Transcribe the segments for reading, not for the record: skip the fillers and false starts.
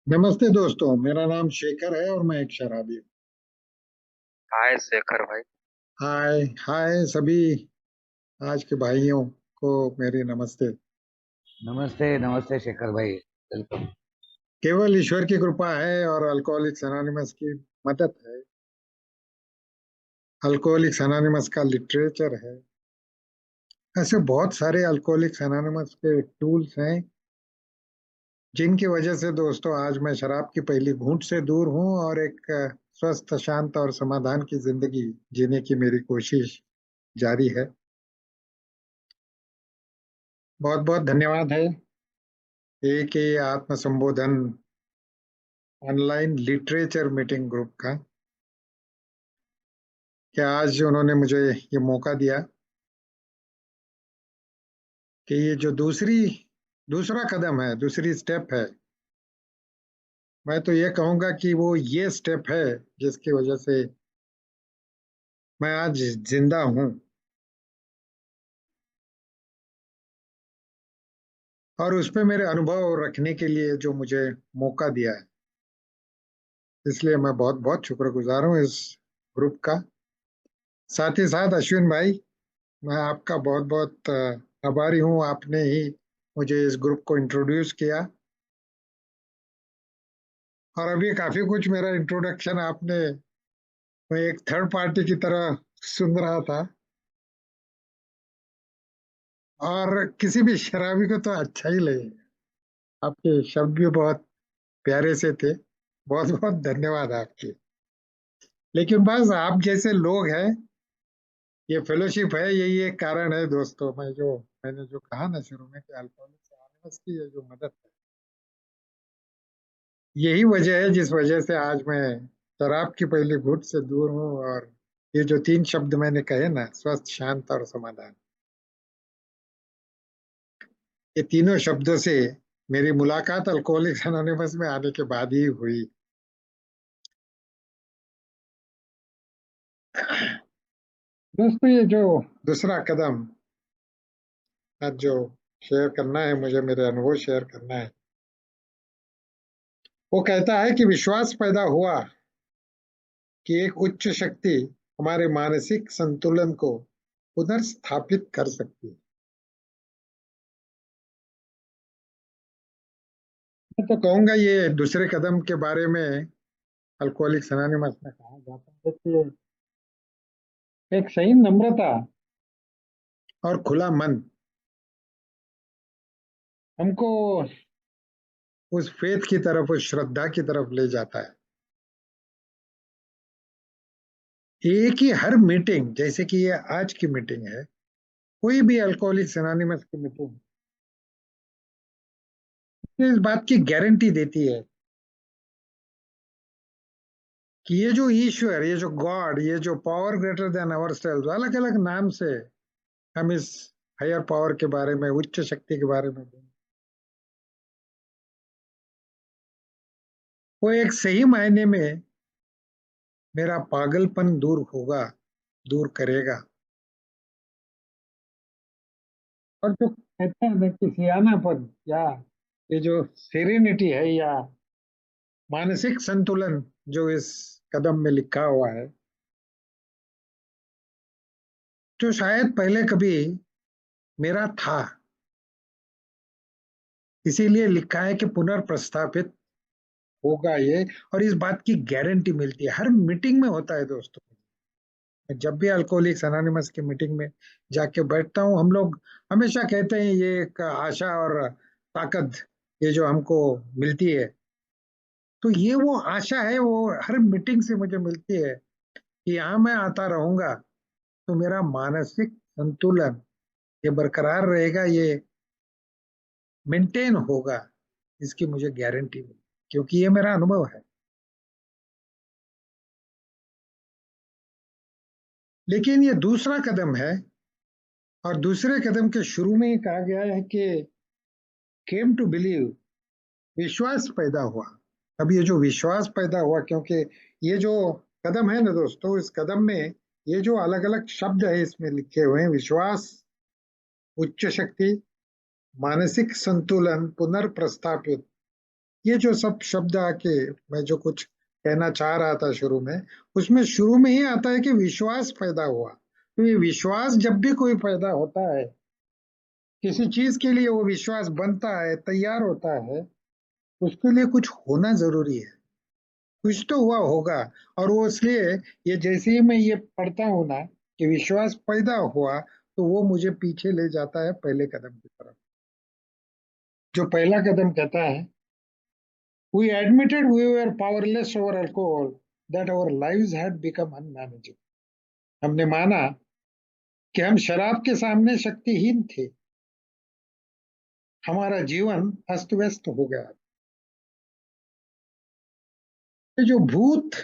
नमस्ते दोस्तों, मेरा नाम शेखर है और मैं एक शराबी हूँ। हाय शेखर भाई। हाय हाय सभी आज के भाइयों को मेरी नमस्ते। नमस्ते नमस्ते शेखर भाई। वेलकम। केवल ईश्वर की कृपा है और अल्कोहलिक्स एनोनिमस की मदद है। अल्कोहलिक्स एनोनिमस का लिटरेचर है। ऐसे बहुत सारे अल्कोहलिक्स एनोनिमस के टूल्स हैं जिनकी वजह से दोस्तों आज मैं शराब की पहली घूंट से दूर हूँ और एक स्वस्थ, शांत और समाधान की जिंदगी जीने की मेरी कोशिश जारी है। बहुत बहुत धन्यवाद है एक ही आत्म संबोधन ऑनलाइन लिटरेचर मीटिंग ग्रुप का, कि आज उन्होंने मुझे ये मौका दिया कि ये जो दूसरा कदम है, दूसरी स्टेप है। मैं तो ये कहूंगा कि वो ये स्टेप है जिसकी वजह से मैं आज जिंदा हूं, और उस पे मेरे अनुभव रखने के लिए जो मुझे मौका दिया है, इसलिए मैं बहुत बहुत शुक्रगुजार हूँ इस ग्रुप का। साथ ही साथ अश्विन भाई, मैं आपका बहुत बहुत आभारी हूँ। आपने ही मुझे इस ग्रुप को इंट्रोड्यूस किया, और अभी काफी कुछ मेरा इंट्रोडक्शन आपने, मैं एक थर्ड पार्टी की तरह सुन रहा था, और किसी भी शराबी को तो अच्छा ही लगेगा। आपके शब्द भी बहुत प्यारे से थे। बहुत बहुत धन्यवाद आपके। लेकिन बस आप जैसे लोग हैं, ये फेलोशिप है, यही एक कारण है दोस्तों। मैंने जो कहा ना शुरू में कि अल्कोहलिक्स एनोनिमस की ये जो मदद है, यही वजह है जिस वजह से आज मैं शराब की पहली घुट से दूर हूँ। और ये जो तीन शब्द मैंने कहे ना, स्वस्थ, शांत और समाधान, ये तीनों शब्दों से मेरी मुलाकात अल्कोहलिक्स एनोनिमस में आने के बाद ही हुई। दोस्तों, ये जो दूसरा कदम आज जो शेयर करना है मुझे, मेरे अनुभव शेयर करना है, वो कहता है कि विश्वास पैदा हुआ कि एक उच्च शक्ति हमारे मानसिक संतुलन को पुनर्स्थापित कर सकती है। मैं तो कहूंगा ये दूसरे कदम के बारे में अल्कोहलिक्स एनोनिमस में कहा जाता है कि एक सही नम्रता और खुला मन हमको उस फेथ की तरफ, उस श्रद्धा की तरफ ले जाता है। एक ही हर मीटिंग, जैसे कि ये आज की मीटिंग है, कोई भी अल्कोहलिक्स एनोनिमस की मीटिंग इस बात की गारंटी देती है कि ये जो ईश्वर, ये जो गॉड, ये जो power greater than our self, अलग अलग नाम से हम इस हायर पावर के बारे में, उच्च शक्ति के बारे में बोलें, वो एक सही मायने में मेरा पागलपन दूर होगा, दूर करेगा। और जो कहते हैं ना कि सियानापन, या ये जो सेरेनिटी है, या मानसिक संतुलन जो इस कदम में लिखा हुआ है, जो शायद पहले कभी मेरा था, इसीलिए लिखा है कि पुनर्प्रस्थापित होगा ये। और इस बात की गारंटी मिलती है, हर मीटिंग में होता है दोस्तों। जब भी अल्कोहलिक्स एनोनिमस की मीटिंग में जाके बैठता हूँ, हम लोग हमेशा कहते हैं ये एक आशा और ताकत, ये जो हमको मिलती है, तो ये वो आशा है, वो हर मीटिंग से मुझे मिलती है कि यहाँ मैं आता रहूंगा तो मेरा मानसिक संतुलन ये बरकरार रहेगा, ये मेंटेन होगा। इसकी मुझे गारंटी मिली, क्योंकि ये मेरा अनुभव है। लेकिन ये दूसरा कदम है, और दूसरे कदम के शुरू में ही कहा गया है कि केम टू बिलीव, विश्वास पैदा हुआ। अब ये जो विश्वास पैदा हुआ, क्योंकि ये जो कदम है ना दोस्तों, इस कदम में ये जो अलग अलग शब्द है इसमें लिखे हुए हैं, विश्वास, उच्च शक्ति, मानसिक संतुलन, पुनर्प्रस्थापित, ये जो सब शब्द आके मैं जो कुछ कहना चाह रहा था शुरू में, उसमें शुरू में ही आता है कि विश्वास पैदा हुआ। तो ये विश्वास जब भी कोई पैदा होता है, किसी चीज के लिए वो विश्वास बनता है, तैयार होता है, उसके लिए कुछ होना जरूरी है, कुछ तो हुआ होगा। और वो इसलिए ये जैसे ही मैं ये पढ़ता हूं ना कि विश्वास पैदा हुआ, तो वो मुझे पीछे ले जाता है पहले कदम की तरफ। जो पहला कदम कहता है, we admitted we were powerless over alcohol, that our lives had become unmanageable. हमने माना कि हम शराब के सामने शक्तिहीन थे, हमारा जीवन अस्त व्यस्त हो गया। ये जो भूत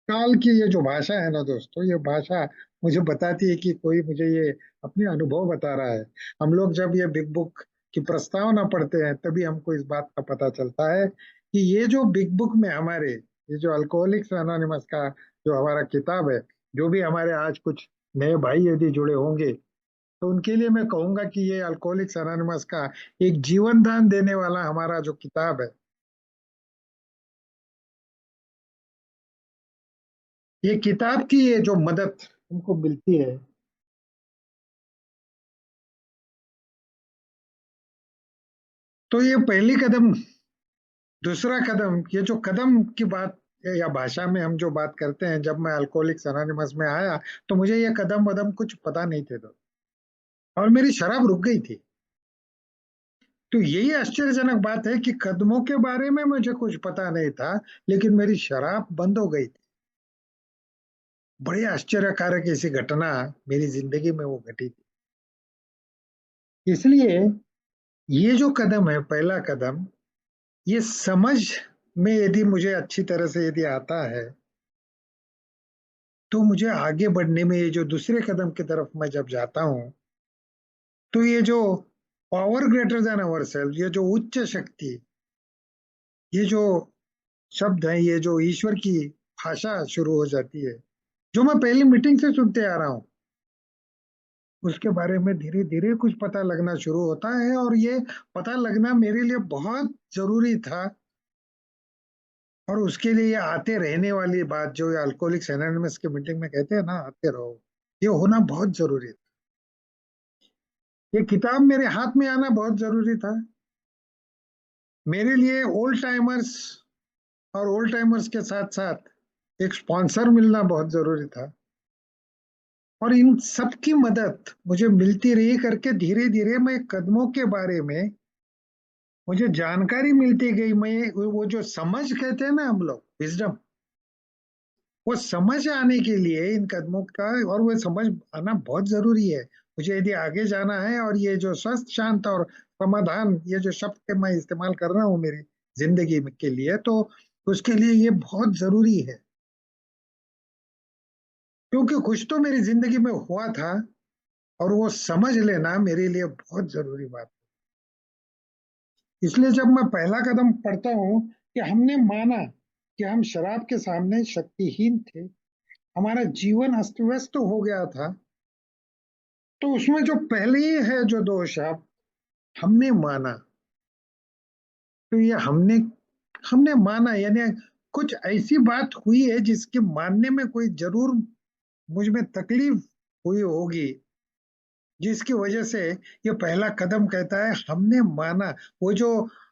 काल की ये जो भाषा है ना दोस्तों, ये भाषा मुझे बताती है कि कोई मुझे ये अपने अनुभव बता रहा है। हम लोग जब ये बिग बुक की प्रस्तावना पढ़ते हैं, तभी हमको इस बात का पता चलता है कि ये जो बिग बुक में हमारे, ये जो अल्कोहलिक्स एनोनिमस का जो हमारा किताब है, जो भी हमारे आज कुछ नए भाई यदि जुड़े होंगे, तो उनके लिए मैं कहूंगा कि ये अल्कोहलिक्स एनोनिमस का एक जीवन दान देने वाला हमारा जो किताब है, ये किताब की ये जो मदद हमको मिलती है, तो ये पहली कदम, दूसरा कदम, ये जो कदम की बात या भाषा में हम जो बात करते हैं, जब मैं अल्कोहलिक्स एनोनिमस में आया, तो मुझे ये कदम वदम कुछ पता नहीं थे तो, और मेरी शराब रुक गई थी। तो यही आश्चर्यजनक बात है कि कदमों के बारे में मुझे कुछ पता नहीं था, लेकिन मेरी शराब बंद हो गई थी। बड़ी आश्चर्यकारक ऐसी घटना मेरी जिंदगी में वो घटी थी। इसलिए ये जो कदम है, पहला कदम, ये समझ में यदि मुझे अच्छी तरह से यदि आता है, तो मुझे आगे बढ़ने में, ये जो दूसरे कदम की तरफ मैं जब जाता हूं, तो ये जो power greater then our self, ये जो उच्च शक्ति, ये जो शब्द है, ये जो ईश्वर की भाषा शुरू हो जाती है, जो मैं पहली मीटिंग से सुनते आ रहा हूँ, उसके बारे में धीरे धीरे कुछ पता लगना शुरू होता है। और ये पता लगना मेरे लिए बहुत जरूरी था। और उसके लिए ये आते रहने वाली बात, जो अल्कोहलिक्स एनोनिमस की मीटिंग में कहते हैं ना, आते रहो, ये होना बहुत जरूरी था। ये किताब मेरे हाथ में आना बहुत जरूरी था। मेरे लिए ओल्ड टाइमर्स, और ओल्ड टाइमर्स के साथ साथ एक स्पॉन्सर मिलना बहुत जरूरी था। और इन सब की मदद मुझे मिलती रही करके, धीरे धीरे मैं कदमों के बारे में मुझे जानकारी मिलती गई। मैं वो जो समझ कहते हैं ना हम लोग, विजडम, वो समझ आने के लिए इन कदमों का, और वो समझ आना बहुत जरूरी है। मुझे यदि आगे जाना है, और ये जो स्वस्थ, शांत और समाधान, ये जो शब्द के मैं इस्तेमाल कर रहा हूँ मेरी जिंदगी के लिए, तो उसके लिए ये बहुत जरूरी है। क्योंकि कुछ तो मेरी जिंदगी में हुआ था, और वो समझ लेना मेरे लिए बहुत जरूरी बात। इसलिए जब मैं पहला कदम पढ़ता हूँ कि हमने माना कि हम शराब के सामने शक्तिहीन थे, हमारा जीवन अस्त व्यस्त हो गया था, तो उसमें जो पहले ही है जो दो शब्द, हमने माना। तो ये हमने हमने माना, यानी कुछ ऐसी बात हुई है जिसके मानने में कोई जरूर मुझ में तकलीफ हुई होगी, जिसकी वजह से ये पहला कदम कहता है हमने माना। वो जो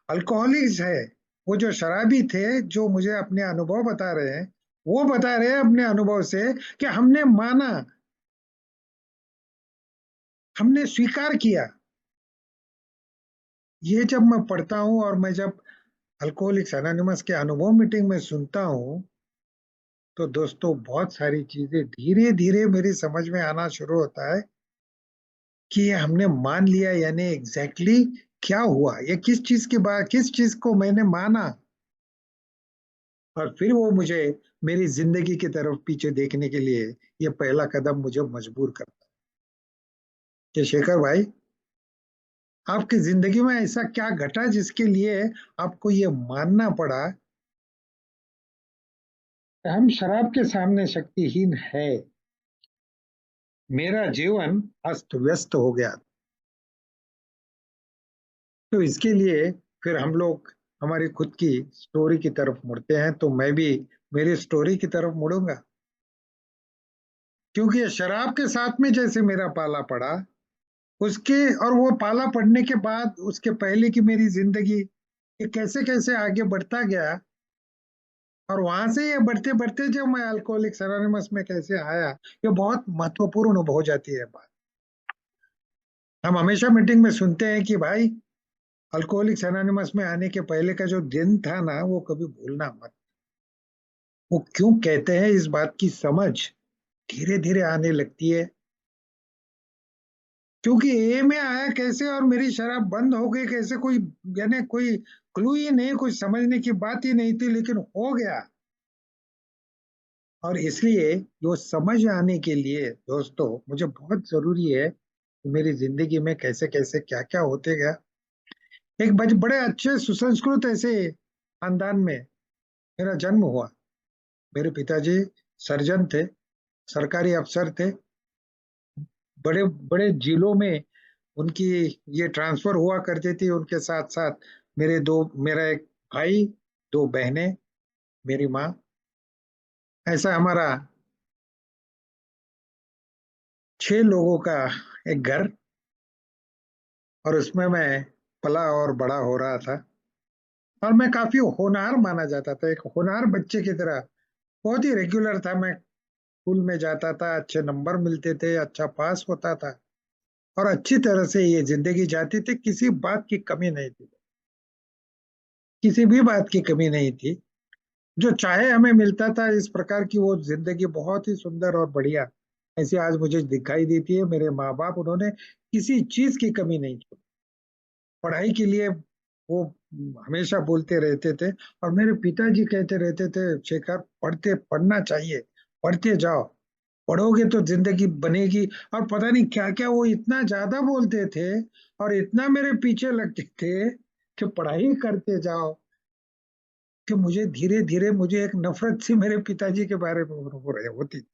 अल्कोहलिक्स है, वो जो शराबी थे, जो मुझे अपने अनुभव बता रहे हैं, वो बता रहे हैं अपने अनुभव से कि हमने माना, हमने स्वीकार किया। ये जब मैं पढ़ता हूँ, और मैं जब अल्कोहलिक्स एनोनिमस के अनुभव मीटिंग में सुनता हूँ, तो दोस्तों बहुत सारी चीजें धीरे धीरे मेरी समझ में आना शुरू होता है कि ये हमने मान लिया, यानी एग्जैक्टली क्या हुआ, ये किस चीज के बाद, किस चीज को मैंने माना। और फिर वो मुझे मेरी जिंदगी की तरफ पीछे देखने के लिए ये पहला कदम मुझे मजबूर करता है कि शेखर भाई, आपकी जिंदगी में ऐसा क्या घटा जिसके लिए आपको ये मानना पड़ा कि हम शराब के सामने शक्तिहीन है, मेरा जीवन अस्त व्यस्त हो गया। तो इसके लिए फिर हम लोग हमारी खुद की स्टोरी की तरफ मुड़ते हैं, तो मैं भी मेरी स्टोरी की तरफ मुड़ूंगा। क्योंकि ये शराब के साथ में जैसे मेरा पाला पड़ा, उसके और वो पाला पड़ने के बाद उसके पहले की मेरी जिंदगी ये कैसे कैसे आगे बढ़ता गया, और वहां से ये बढ़ते बढ़ते जब मैं अल्कोहलिक्स एनोनिमस में कैसे आया, ये बहुत महत्वपूर्ण हो जाती है बात। हम हमेशा मीटिंग में सुनते हैं कि भाई, अल्कोहलिक्स एनोनिमस में आने के पहले का जो दिन था ना, वो कभी भूलना मत। वो क्यों कहते हैं, इस बात की समझ धीरे धीरे आने लगती है। क्योंकि ए में आया कैसे और मेरी शराब बंद हो गई कैसे, कोई यानी कोई क्लू ही नहीं, कुछ समझने की बात ही नहीं थी, लेकिन हो गया। और इसलिए वो समझ आने के लिए दोस्तों, मुझे बहुत जरूरी है कि मेरी जिंदगी में कैसे कैसे क्या क्या होते गया। एक बड़े अच्छे सुसंस्कृत ऐसे खानदान में मेरा जन्म हुआ। मेरे पिताजी सर्जन थे, सरकारी अफसर थे। बड़े बड़े जिलों में उनकी ये ट्रांसफर हुआ करती थी। उनके साथ साथ मेरा एक भाई, दो बहनें, मेरी माँ। ऐसा हमारा 6 लोगों का एक घर, और उसमें मैं पला और बड़ा हो रहा था। और मैं काफी होनहार माना जाता था, एक होनहार बच्चे की तरह। बहुत ही रेगुलर था मैं, स्कूल में जाता था, अच्छे नंबर मिलते थे, अच्छा पास होता था, और अच्छी तरह से ये जिंदगी जाती थी। किसी बात की कमी नहीं थी, किसी भी बात की कमी नहीं थी। जो चाहे हमें मिलता था। इस प्रकार की वो जिंदगी बहुत ही सुंदर और बढ़िया ऐसी आज मुझे दिखाई देती है। मेरे माँ बाप, उन्होंने किसी चीज की कमी नहीं की। पढ़ाई के लिए वो हमेशा बोलते रहते थे। और मेरे पिताजी कहते रहते थे, शेखर, पढ़ना चाहिए, पढ़ते जाओ, पढ़ोगे तो जिंदगी बनेगी। और पता नहीं क्या क्या वो इतना ज्यादा बोलते थे, और इतना मेरे पीछे लगते थे कि पढ़ाई करते जाओ, कि मुझे धीरे धीरे मुझे एक नफरत सी मेरे पिताजी के बारे में हो रही होती।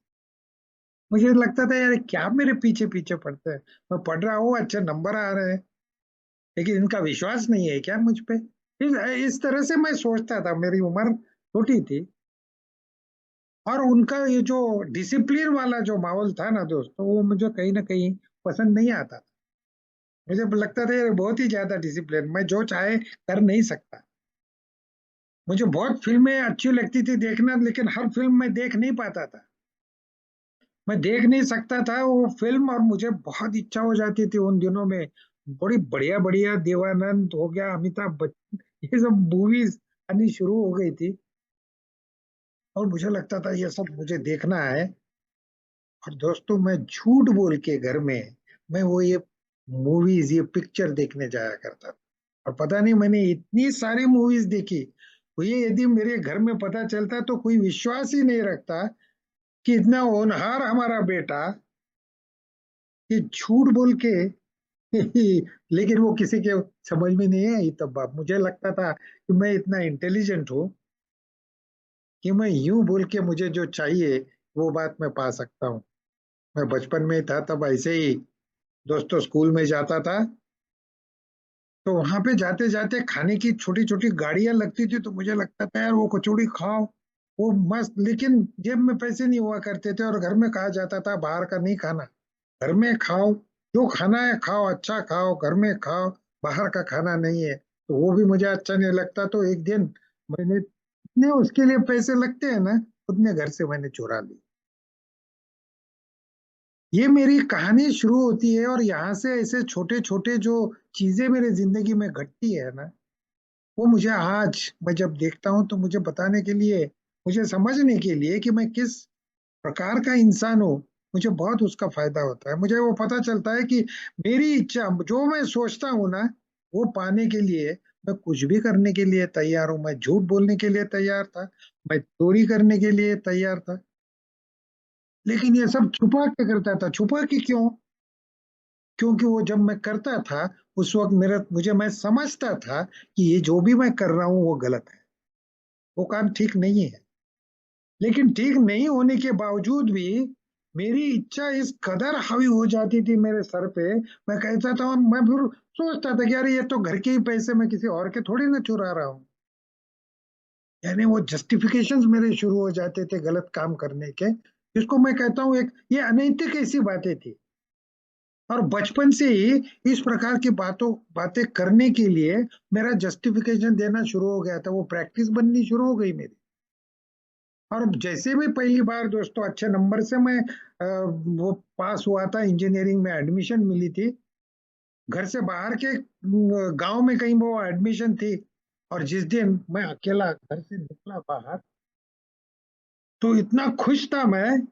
मुझे लगता था यार, क्या मेरे पीछे पीछे पढ़ते हैं। मैं पढ़ रहा हूँ, अच्छे नंबर आ रहे हैं, लेकिन इनका विश्वास नहीं है क्या मुझ पे। इस तरह से मैं सोचता था। मेरी उम्र छोटी थी, और उनका ये जो डिसिप्लिन वाला जो माहौल था ना दोस्तों, वो मुझे कहीं ना कहीं पसंद नहीं आता था। मुझे लगता था यार, बहुत ही ज्यादा डिसिप्लिन, मैं जो चाहे कर नहीं सकता। मुझे बहुत फिल्में अच्छी लगती थी देखना, लेकिन हर फिल्म में देख नहीं पाता था, मैं देख नहीं सकता था वो फिल्म। और मुझे बहुत इच्छा हो जाती थी उन दिनों में, बड़ी बढ़िया बढ़िया, देवानंद हो गया, अमिताभ बच्चन, ये सब मूवीज आनी शुरू हो गई थी, और मुझे लगता था ये सब मुझे देखना है। और दोस्तों, मैं झूठ बोल के घर में मैं वो ये मूवीज, ये पिक्चर देखने जाया करता था। और पता नहीं मैंने इतनी सारी मूवीज देखी। वो ये यदि मेरे घर में पता चलता तो कोई विश्वास ही नहीं रखता कि इतना होनहार हमारा बेटा ये झूठ बोल के लेकिन वो किसी के समझ में नहीं आई। तब बाप मुझे लगता था कि मैं इतना इंटेलिजेंट हूँ कि मैं यूं बोल के मुझे जो चाहिए वो बात मैं पा सकता हूँ। मैं बचपन में था तब ऐसे ही दोस्तों स्कूल में जाता था, तो वहां पे जाते जाते खाने की छोटी छोटी गाड़ियां लगती थी, तो मुझे लगता था यार वो कचौड़ी खाओ, वो मस्त। लेकिन जेब में पैसे नहीं हुआ करते थे, और घर में कहा जाता था बाहर का नहीं खाना, घर में खाओ, जो खाना है खाओ, अच्छा खाओ, घर में खाओ, बाहर का खाना नहीं है। तो वो भी मुझे अच्छा नहीं लगता। तो एक दिन मैंने, इतने उसके लिए पैसे लगते हैं ना, उतने घर से मैंने चुरा ली। ये मेरी कहानी शुरू होती है, और यहाँ से ऐसे छोटे छोटे जो चीजें मेरे जिंदगी में घटती है ना, वो मुझे आज मैं जब देखता हूँ तो मुझे बताने के लिए, मुझे समझने के लिए कि मैं किस प्रकार का इंसान हूँ, मुझे बहुत उसका फायदा होता है। मुझे वो पता चलता है कि मेरी इच्छा, जो मैं सोचता हूँ ना, वो पाने के लिए मैं कुछ भी करने के लिए तैयार हूँ। मैं झूठ बोलने के लिए तैयार था, मैं चोरी करने के लिए तैयार था, लेकिन ये सब छुपा के करता था। छुपा के क्यों? क्योंकि वो जब मैं करता था, उस वक्त मैं समझता था कि ये जो भी मैं कर रहा हूँ वो गलत है, वो काम ठीक नहीं है। लेकिन ठीक नहीं होने के बावजूद भी मेरी इच्छा इस कदर हावी हो जाती थी मेरे सर पे। मैं कहता था, और मैं फिर सोचता था कि यार, ये तो घर के ही पैसे मैं किसी और के थोड़ी ना चुरा रहा हूँ। यानी वो जस्टिफिकेशंस मेरे शुरू हो जाते थे गलत काम करने के, जिसको मैं कहता हूँ एक ये अनैतिक ऐसी बातें थी। और बचपन से ही इस प्रकार की बातें करने के लिए मेरा जस्टिफिकेशन देना शुरू हो गया था, वो प्रैक्टिस बननी शुरू हो गई मेरी। और जैसे भी पहली बार दोस्तों अच्छे नंबर से मैं वो पास हुआ था, इंजीनियरिंग में एडमिशन मिली थी, घर से बाहर के गांव में कहीं वो एडमिशन थी, और जिस दिन मैं अकेला घर से निकला बाहर, तो इतना खुश था मैं।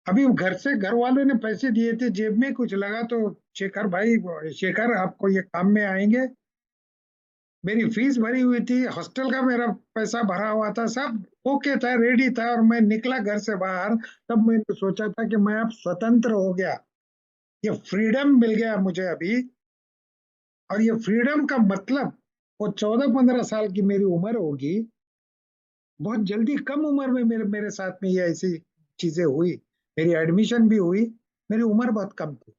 अभी घर से घर वालों ने पैसे दिए थे, जेब में कुछ लगा तो शेखर भाई, शेखर आपको ये काम में आएंगे। मेरी फीस भरी हुई थी, हॉस्टल का मेरा पैसा भरा हुआ था, सब ओके था, रेडी था, और मैं निकला घर से बाहर। तब मैंने सोचा था कि मैं अब स्वतंत्र हो गया, ये फ्रीडम मिल गया मुझे अभी। और ये फ्रीडम का मतलब, वो 14-15 साल की मेरी उम्र होगी, बहुत जल्दी कम उम्र में मेरे मेरे साथ में ये ऐसी चीजें हुई। मेरी एडमिशन भी हुई, मेरी उम्र बहुत कम थी,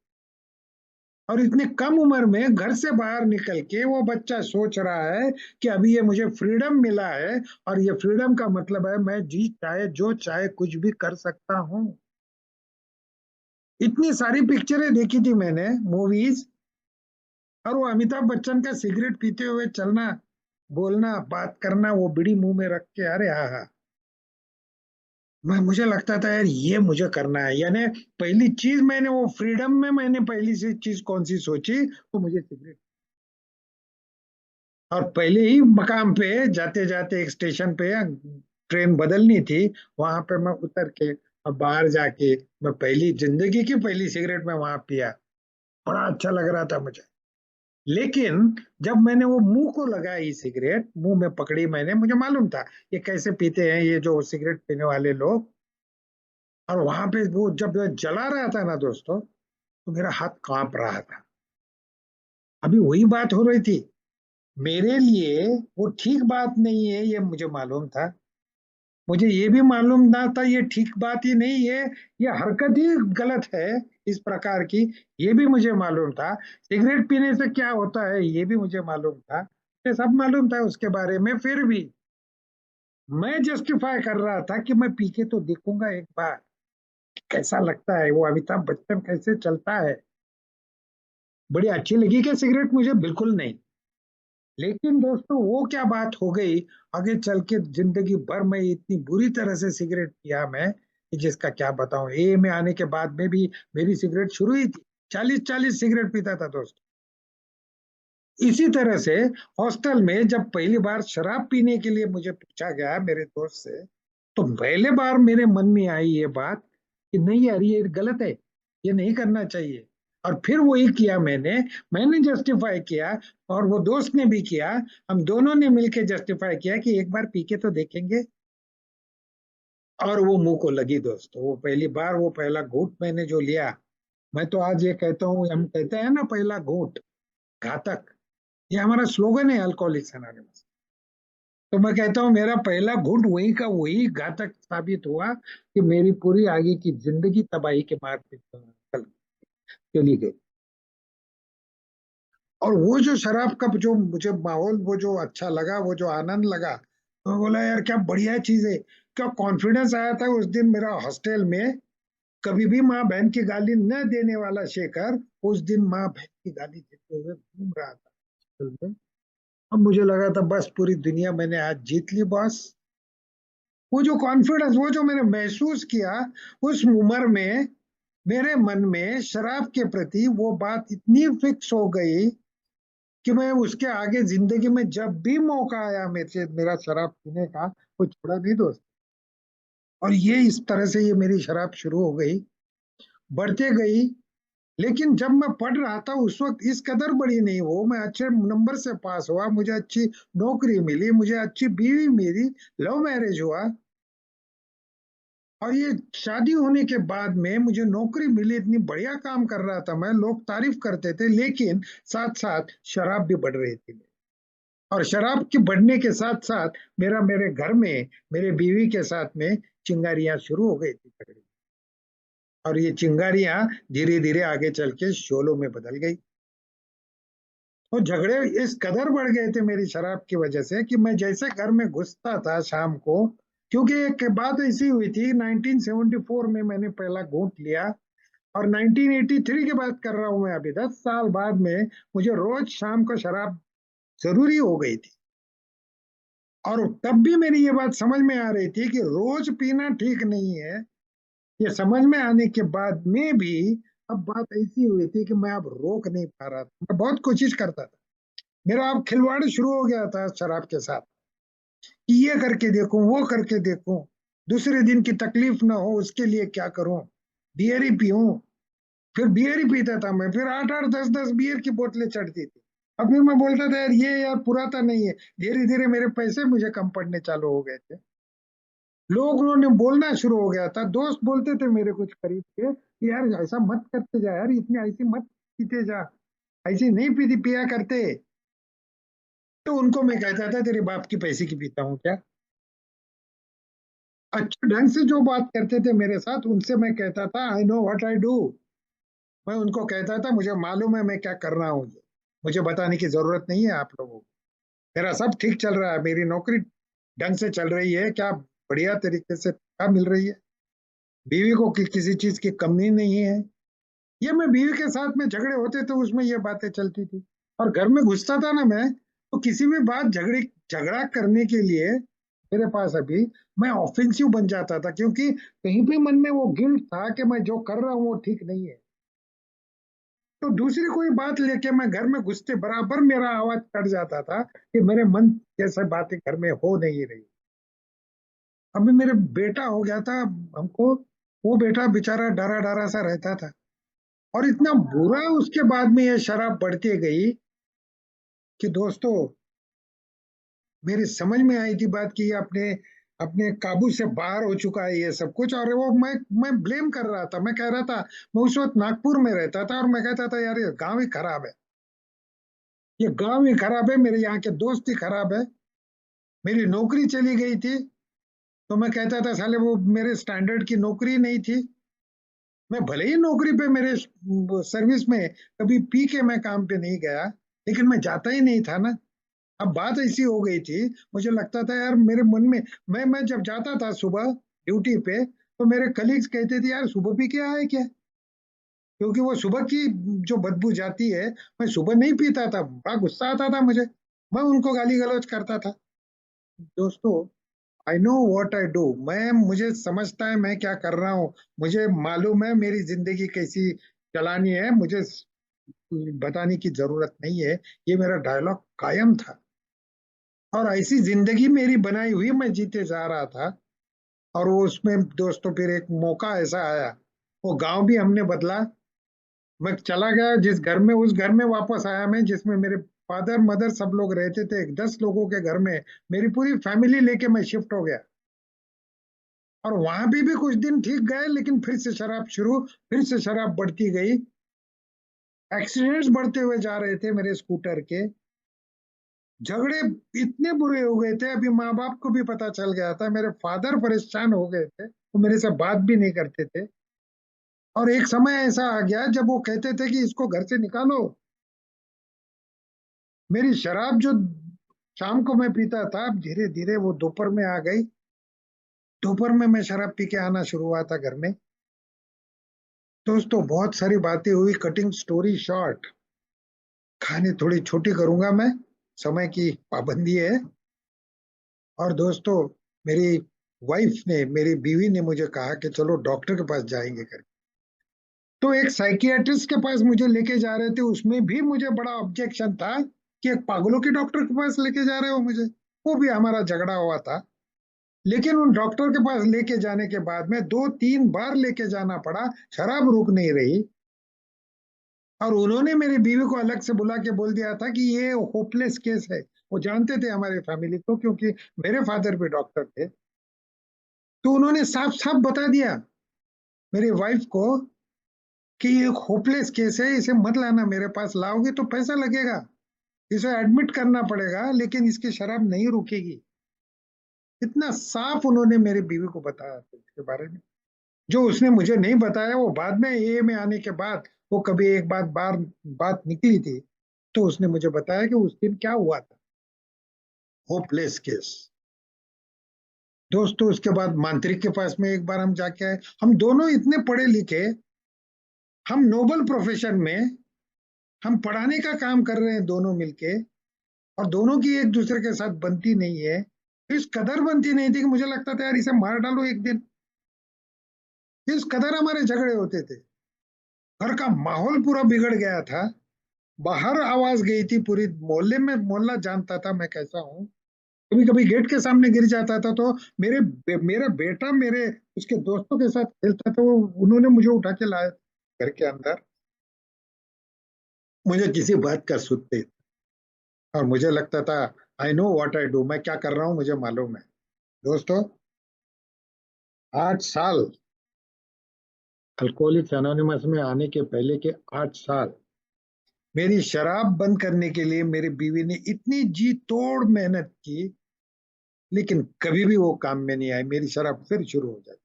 और इतने कम उम्र में घर से बाहर निकल के वो बच्चा सोच रहा है कि अभी ये मुझे फ्रीडम मिला है, और ये फ्रीडम का मतलब है मैं जी चाहे जो चाहे कुछ भी कर सकता हूँ। इतनी सारी पिक्चरें देखी थी मैंने, मूवीज, और वो अमिताभ बच्चन का सिगरेट पीते हुए चलना, बोलना, बात करना, वो बीड़ी मुंह में रख के, अरे हाँ हाँ, मैं मुझे लगता था यार ये मुझे करना है। यानी पहली चीज मैंने वो फ्रीडम में मैंने पहली सी चीज कौन सी सोची, तो मुझे सिगरेट। और पहले ही मकाम पे जाते जाते एक स्टेशन पे ट्रेन बदलनी थी, वहां पे मैं उतर के और बाहर जाके मैं पहली जिंदगी की पहली सिगरेट में वहां पिया। बड़ा अच्छा लग रहा था मुझे। लेकिन जब मैंने वो मुंह को लगाई, सिगरेट मुंह में पकड़ी मैंने, मुझे मालूम था ये कैसे पीते हैं ये जो सिगरेट पीने वाले लोग। और वहां पे वो जब जला रहा था ना दोस्तों, तो मेरा हाथ कांप रहा था। अभी वही बात हो रही थी, मेरे लिए वो ठीक बात नहीं है, ये मुझे मालूम था। मुझे ये भी मालूम ना था ये ठीक बात ही नहीं है, ये हरकत ही गलत है इस प्रकार की, ये भी मुझे मालूम था। सिगरेट पीने से क्या होता है ये भी मुझे मालूम था, ये सब मालूम था उसके बारे में। फिर भी मैं जस्टिफाई कर रहा था कि मैं पी के तो देखूंगा एक बार, कैसा लगता है, वो अमिताभ बच्चन कैसे चलता है। बड़ी अच्छी लगी क्या सिगरेट? मुझे बिल्कुल नहीं। लेकिन दोस्तों वो क्या बात हो गई, आगे चल के जिंदगी भर मैं इतनी बुरी तरह से सिगरेट पिया मैं, कि जिसका क्या बताऊं। ए में आने के बाद में भी मेरी सिगरेट शुरू ही थी, 40-40 सिगरेट पीता था दोस्त। इसी तरह से हॉस्टल में जब पहली बार शराब पीने के लिए मुझे पूछा गया मेरे दोस्त से, तो पहले बार मेरे मन में आई ये बात कि नहीं यार ये गलत है, ये नहीं करना चाहिए। और फिर वही किया मैंने जस्टिफाई किया, और वो दोस्त ने भी किया। हम दोनों ने मिलकर जस्टिफाई किया कि एक बार पी के तो देखेंगे। और वो मुंह को लगी दोस्तों, वो पहली बार वो पहला घूंट मैंने जो लिया, मैं तो आज ये कहता हूँ, हम कहते हैं ना पहला घूंट घातक, ये हमारा स्लोगन है अल्कोहलिक्स एनोनिमस। तो मैं कहता हूँ मेरा पहला घुट वही का वही घातक साबित हुआ, कि मेरी पूरी आगे की जिंदगी तबाही के मार्ग पे चली गई। और वो जो शराब का जो मुझे माहौल, वो जो अच्छा लगा, वो जो आनंद लगा, तो मैं बोला यार क्या बढ़िया चीज है। क्या कॉन्फिडेंस आया था उस दिन मेरा हॉस्टल में। कभी भी माँ बहन की गाली न देने वाला शेखर, उस दिन माँ बहन की गाली देते हुए घूम रहा था हॉस्टल में। अब मुझे लगा था बस पूरी दुनिया मैंने आज जीत ली बॉस। वो जो कॉन्फिडेंस, वो जो मैंने महसूस किया उस उम्र में, मेरे मन में शराब के प्रति वो बात इतनी फिक्स हो गई कि मैं उसके आगे जिंदगी में जब भी मौका आया मेरा शराब पीने का, वो छोड़ा नहीं दोस्त। और ये इस तरह से ये मेरी शराब शुरू हो गई, बढ़ते गई। लेकिन जब मैं पढ़ रहा था उस वक्त इस कदर बड़ी नहीं हो, मैं अच्छे नंबर से पास हुआ, मुझे अच्छी नौकरी मिली, मुझे अच्छी बीवी मिली, लव मैरिज हुआ। और ये शादी होने के बाद में मुझे नौकरी मिली, इतनी बढ़िया काम कर रहा था मैं, लोग तारीफ करते थे, लेकिन साथ साथ शराब भी बढ़ रही थी। और शराब के बढ़ने के साथ साथ मेरे घर में मेरे बीवी के साथ में चिंगारियां शुरू हो गई थी तगड़ी। और ये चिंगारियां धीरे धीरे आगे चल के शोलों में बदल गई। वो झगड़े इस कदर बढ़ गए थे मेरी शराब की वजह से कि मैं जैसे घर में घुसता था शाम को, क्योंकि एक बात ऐसी हुई थी 1974 में मैंने पहला घूंट लिया, और 1983 की बात कर रहा हूं मैं, अभी 10 साल बाद में मुझे रोज शाम को शराब जरूरी हो गई थी। और तब भी मेरी ये बात समझ में आ रही थी कि रोज पीना ठीक नहीं है। ये समझ में आने के बाद में भी अब बात ऐसी हुई थी कि मैं अब रोक नहीं पा रहा था। मैं बहुत कोशिश करता था, मेरा अब खिलवाड़ शुरू हो गया था शराब के साथ, कि ये करके देखूं वो करके देखूं, दूसरे दिन की तकलीफ ना हो उसके लिए क्या करूं, बियर ही पीऊं। फिर बियर ही पीता था मैं, फिर 8 8 10 10 बियर की बोतलें चढ़ती थी। अब फिर मैं बोलता था यार ये यार पुराता नहीं है। धीरे धीरे मेरे पैसे मुझे कम पड़ने चालू हो गए थे, लोगों ने बोलना शुरू हो गया था, दोस्त बोलते थे मेरे कुछ करीब के कि यार ऐसा मत करते जा यार, इतनी ऐसी मत पीते जा, ऐसी नहीं पीती पिया करते। तो उनको मैं कहता था तेरे बाप की पैसे की पीता हूँ क्या। अच्छे ढंग से जो बात करते थे मेरे साथ उनसे मैं कहता था I know what I do. मैं उनको कहता था मुझे मालूम है मैं क्या कर रहा हूँ, मुझे बताने की जरूरत नहीं है आप लोगों को। मेरा सब ठीक चल रहा है, मेरी नौकरी ढंग से चल रही है, क्या बढ़िया तरीके से तनख्वाह मिल रही है, बीवी को किसी चीज की कमी नहीं है। ये मैं बीवी के साथ में झगड़े होते थे उसमें ये बातें चलती थी। और घर में घुसता था ना मैं, तो किसी भी बात झगड़ा करने के लिए मेरे पास अभी मैं ऑफेंसिव बन जाता था, क्योंकि कहीं भी मन में वो गिल्ट था कि मैं जो कर रहा हूँ वो ठीक नहीं है। तो दूसरी कोई बात लेके मैं घर में घुसते बराबर मेरा आवाज कट जाता था कि मेरे मन जैसे बातें घर में हो नहीं रही। अभी मेरे बेटा हो गया था हमको, वो बेटा बेचारा डरा डरा सा रहता था। और इतना बुरा उसके बाद में ये शराब बढ़ती गई कि दोस्तों मेरी समझ में आई थी बात कि ये अपने अपने काबू से बाहर हो चुका है ये सब कुछ। और वो मैं ब्लेम कर रहा था, मैं कह रहा था, मैं उस वक्त नागपुर में रहता था और मैं कहता था यार ये गांव ही खराब है, ये गांव ही खराब है, मेरे यहाँ के दोस्त ही खराब है। मेरी नौकरी चली गई थी, तो मैं कहता था साले वो मेरे स्टैंडर्ड की नौकरी नहीं थी। मैं भले ही नौकरी पे मेरे सर्विस में कभी पी के मैं काम पे नहीं गया, लेकिन मैं जाता ही नहीं था ना। अब बात ऐसी हो गई थी, मुझे लगता था यार मेरे मन में, मैं जब जाता था सुबह ड्यूटी पे, तो मेरे कलीग्स कहते थे यार सुबह पी के आए क्या, क्योंकि वो सुबह की जो बदबू जाती है। मैं सुबह नहीं पीता था, बड़ा गुस्सा आता था मुझे, मैं उनको गाली गलौज करता था। दोस्तों I know what I do, मुझे समझता है मैं क्या कर रहा हूँ, मुझे मालूम है मेरी जिंदगी कैसी चलानी है, मुझे बताने की जरूरत नहीं है। ये मेरा डायलॉग कायम था, और ऐसी जिंदगी मेरी बनाई हुई मैं जीते जा रहा था। और वो उसमें दोस्तों फिर एक मौका ऐसा आया, वो गांव भी हमने बदला। मैं चला गया जिस घर में, उस घर में वापस आया मैं जिसमें मेरे फादर मदर सब लोग रहते थे, 10 लोगों के घर में मेरी पूरी फैमिली लेके मैं शिफ्ट हो गया। और वहां भी कुछ दिन ठीक गए, लेकिन फिर से शराब शुरू, फिर से शराब बढ़ती गई। एक्सीडेंट्स बढ़ते हुए जा रहे थे मेरे स्कूटर के, झगड़े इतने बुरे हो गए थे, अभी माँ बाप को भी पता चल गया था, मेरे फादर परेशान हो गए थे, वो मेरे से बात भी नहीं करते थे। और एक समय ऐसा आ गया जब वो कहते थे कि इसको घर से निकालो। मेरी शराब जो शाम को मैं पीता था, अब धीरे धीरे वो दोपहर में आ गई। दोपहर में मैं शराब पी के आना शुरू हुआ था घर में। दोस्तों बहुत सारी बातें हुई, कटिंग स्टोरी शॉर्ट, कहानी थोड़ी छोटी करूंगा मैं, समय की पाबंदी है। और दोस्तों मेरी वाइफ ने, मेरी बीवी ने मुझे कहा कि चलो डॉक्टर के पास जाएंगे करके। तो एक साइकियाट्रिस्ट के पास मुझे लेके जा रहे थे, उसमें भी मुझे बड़ा ऑब्जेक्शन था कि एक पागलों के डॉक्टर के पास लेके जा रहे हो मुझे। वो भी हमारा झगड़ा हुआ था। लेकिन उन डॉक्टर के पास लेके जाने के बाद में 2 3 बार लेके जाना पड़ा, शराब रुक नहीं रही। और उन्होंने मेरी बीवी को अलग से बुला के बोल दिया था कि ये होपलेस केस है। वो जानते थे हमारी फैमिली को, क्योंकि मेरे फादर भी डॉक्टर थे। तो उन्होंने साफ साफ बता दिया मेरी वाइफ को कि ये होपलेस केस है, इसे मत लाना मेरे पास, लाओगे तो पैसा लगेगा, इसे एडमिट करना पड़ेगा, लेकिन इसकी शराब नहीं रुकेगी। इतना साफ उन्होंने मेरी बीवी को बताया था इसके बारे में, जो उसने मुझे नहीं बताया। वो बाद में ए में आने के बाद वो कभी एक बात निकली थी तो उसने मुझे बताया कि उस दिन क्या हुआ था। Hopeless case. दोस्तों उसके बाद मांत्रिक के पास में एक बार हम जाके आए। हम दोनों इतने पढ़े लिखे, हम नोबल प्रोफेशन में, हम पढ़ाने का काम कर रहे हैं दोनों मिलके, और दोनों की एक दूसरे के साथ बनती नहीं है। इस कदर बनती नहीं थी कि मुझे लगता था यार इसे मार डालो एक दिन। इस कदर हमारे झगड़े होते थे। घर का माहौल पूरा बिगड़ गया था। बाहर आवाज गई थी पूरी मोहल्ले में, मोहल्ला जानता था मैं कैसा हूँ। कभी कभी गेट के सामने गिर जाता था तो मेरा बेटा मेरे उसके दोस्तों के साथ खेलता था, वो उन्होंने मुझे उठा के लाया घर के अंदर। मुझे किसी बात का सुनते और मुझे लगता था I know what I do, मैं क्या कर रहा हूँ मुझे मालूम है। दोस्तों 8 साल अल्कोहलिक्स एनोनिमस में आने के पहले के 8 साल मेरी शराब बंद करने के लिए मेरी बीवी ने इतनी जी तोड़ मेहनत की, लेकिन कभी भी वो काम में नहीं आई। मेरी शराब फिर शुरू हो जाती।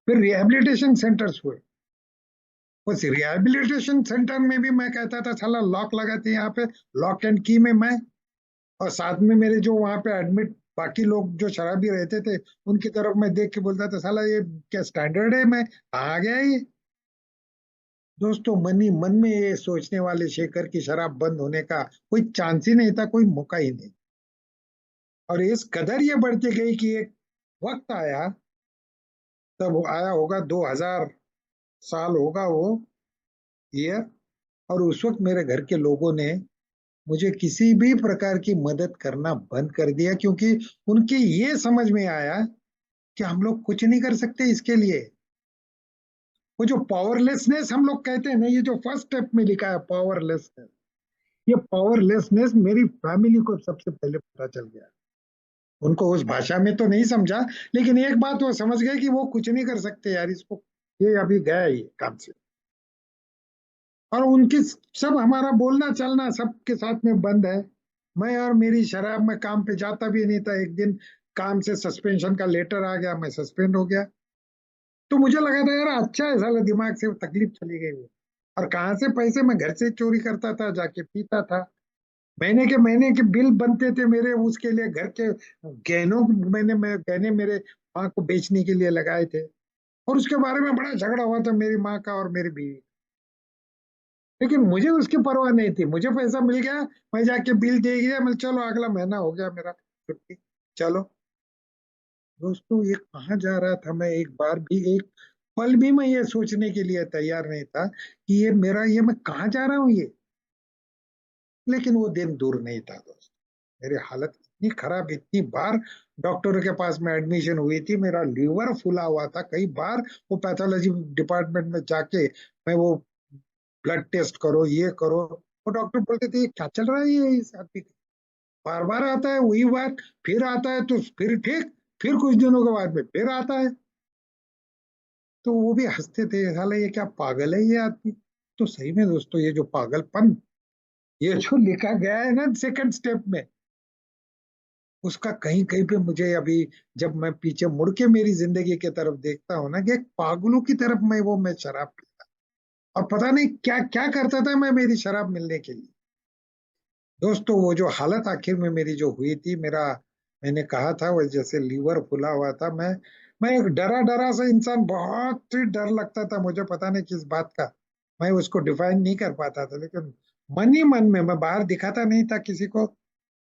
फिर रिहैबिलिटेशन सेंटर्स हुए। उस रिहैबिलिटेशन सेंटर में भी मैं कहता था साला लॉक लगाते यहाँ पे, लॉक एंड की में मैं, और साथ में मेरे जो वहां पे एडमिट बाकी लोग जो शराबी रहते थे उनकी तरफ मैं देख के बोलता था साला ये क्या स्टैंडर्ड है, मैं कहाँ आ गया ये। दोस्तों मन ही मन में ये सोचने वाले शेखर की शराब बंद होने का कोई चांस ही नहीं था, कोई मौका ही नहीं। और इस कदर ये बढ़ती गई कि एक वक्त आया, तब आया होगा 2000 साल होगा वो ईयर, और उस वक्त मेरे घर के लोगों ने मुझे किसी भी प्रकार की मदद करना बंद कर दिया, क्योंकि उनके ये समझ में आया कि हम लोग कुछ नहीं कर सकते इसके लिए। वो जो पावरलेसनेस हम लोग कहते हैं ना, ये जो फर्स्ट स्टेप में लिखा है पावरलेसनेस, ये पावरलेसनेस मेरी फैमिली को सबसे पहले पता चल गया। उनको उस भाषा में तो नहीं समझा, लेकिन एक बात वो समझ गए कि वो कुछ नहीं कर सकते यार इसको, ये अभी गया ये काम से। और उनकी सब हमारा बोलना चलना सबके साथ में बंद है। मैं और मेरी शराब में काम पे जाता भी नहीं था। एक दिन काम से सस्पेंशन का लेटर आ गया, मैं सस्पेंड हो गया। तो मुझे लगा था यार अच्छा है, साला दिमाग से तकलीफ चली गई वो। और कहाँ से पैसे, मैं घर से चोरी करता था, जाके पीता था। महीने के बिल बनते थे मेरे, उसके लिए घर के गहनों मैं गहने मेरे माँ को बेचने के लिए लगाए थे। और उसके बारे में बड़ा झगड़ा हुआ था मेरी माँ का और मेरी बीवी। लेकिन मुझे उसकी परवाह नहीं थी, मुझे पैसा मिल गया, मैं जाके बिल दे गया, मैं चलो अगला महीना हो गया मेरा छुट्टी, चलो। दोस्तों ये कहाँ जा रहा था मैं, एक बार भी एक पल भी मैं ये सोचने के लिए तैयार नहीं था कि ये मेरा, ये मैं कहाँ जा रहा हूँ ये। लेकिन वो दिन दूर नहीं था दोस्त। मेरी हालत इतनी खराब, इतनी बार डॉक्टरों के पास में एडमिशन हुई थी, मेरा लीवर फूला हुआ था कई बार। वो पैथोलॉजी डिपार्टमेंट में जाके मैं वो ब्लड टेस्ट करो, ये करो, वो डॉक्टर बोलते थे "ये क्या चल रहा है ये इस आदमी को, बार बार आता है वही बात, फिर आता है तो फिर ठीक, फिर कुछ दिनों के बाद में फिर आता है"। तो वो भी हंसते थे, साला ये क्या पागल है ये आदमी। तो सही में दोस्तों ये जो पागलपन, ये जो लिखा गया है ना सेकंड स्टेप में, उसका कहीं कहीं पे मुझे अभी, जब मैं पीछे मुड़ के मेरी जिंदगी की तरफ देखता हूँ ना, कि एक पागलों की तरफ मैं शराब पीता, और पता नहीं क्या क्या करता था मैं मेरी शराब मिलने के लिए। दोस्तों वो जो हालत आखिर में मेरी जो हुई थी, मेरा, मैंने कहा था वो जैसे लीवर फुला हुआ था। मैं एक डरा डरा सा इंसान, बहुत ही डर लगता था मुझे, पता नहीं किस बात का, मैं उसको डिफाइन नहीं कर पाता था। लेकिन मन ही मन में, मैं बाहर दिखाता नहीं था किसी को,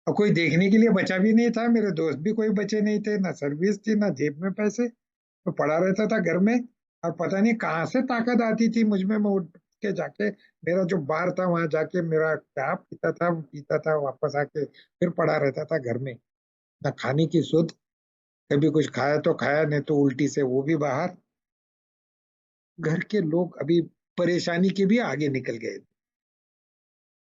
और कोई देखने के लिए बचा भी नहीं था, मेरे दोस्त भी कोई बचे नहीं थे, ना सर्विस थी ना जेब में पैसे, तो पड़ा रहता था घर में। और पता नहीं कहाँ से ताकत आती थी मुझ में, मैं उठ के जाके मेरा जो बार था वहां जाके मेरा क्या पीता था, वापस आके फिर पड़ा रहता था घर में। ना खाने की सुध, कभी कुछ खाया तो खाया, नहीं तो उल्टी से वो भी बाहर। घर के लोग अभी परेशानी के भी आगे निकल गए।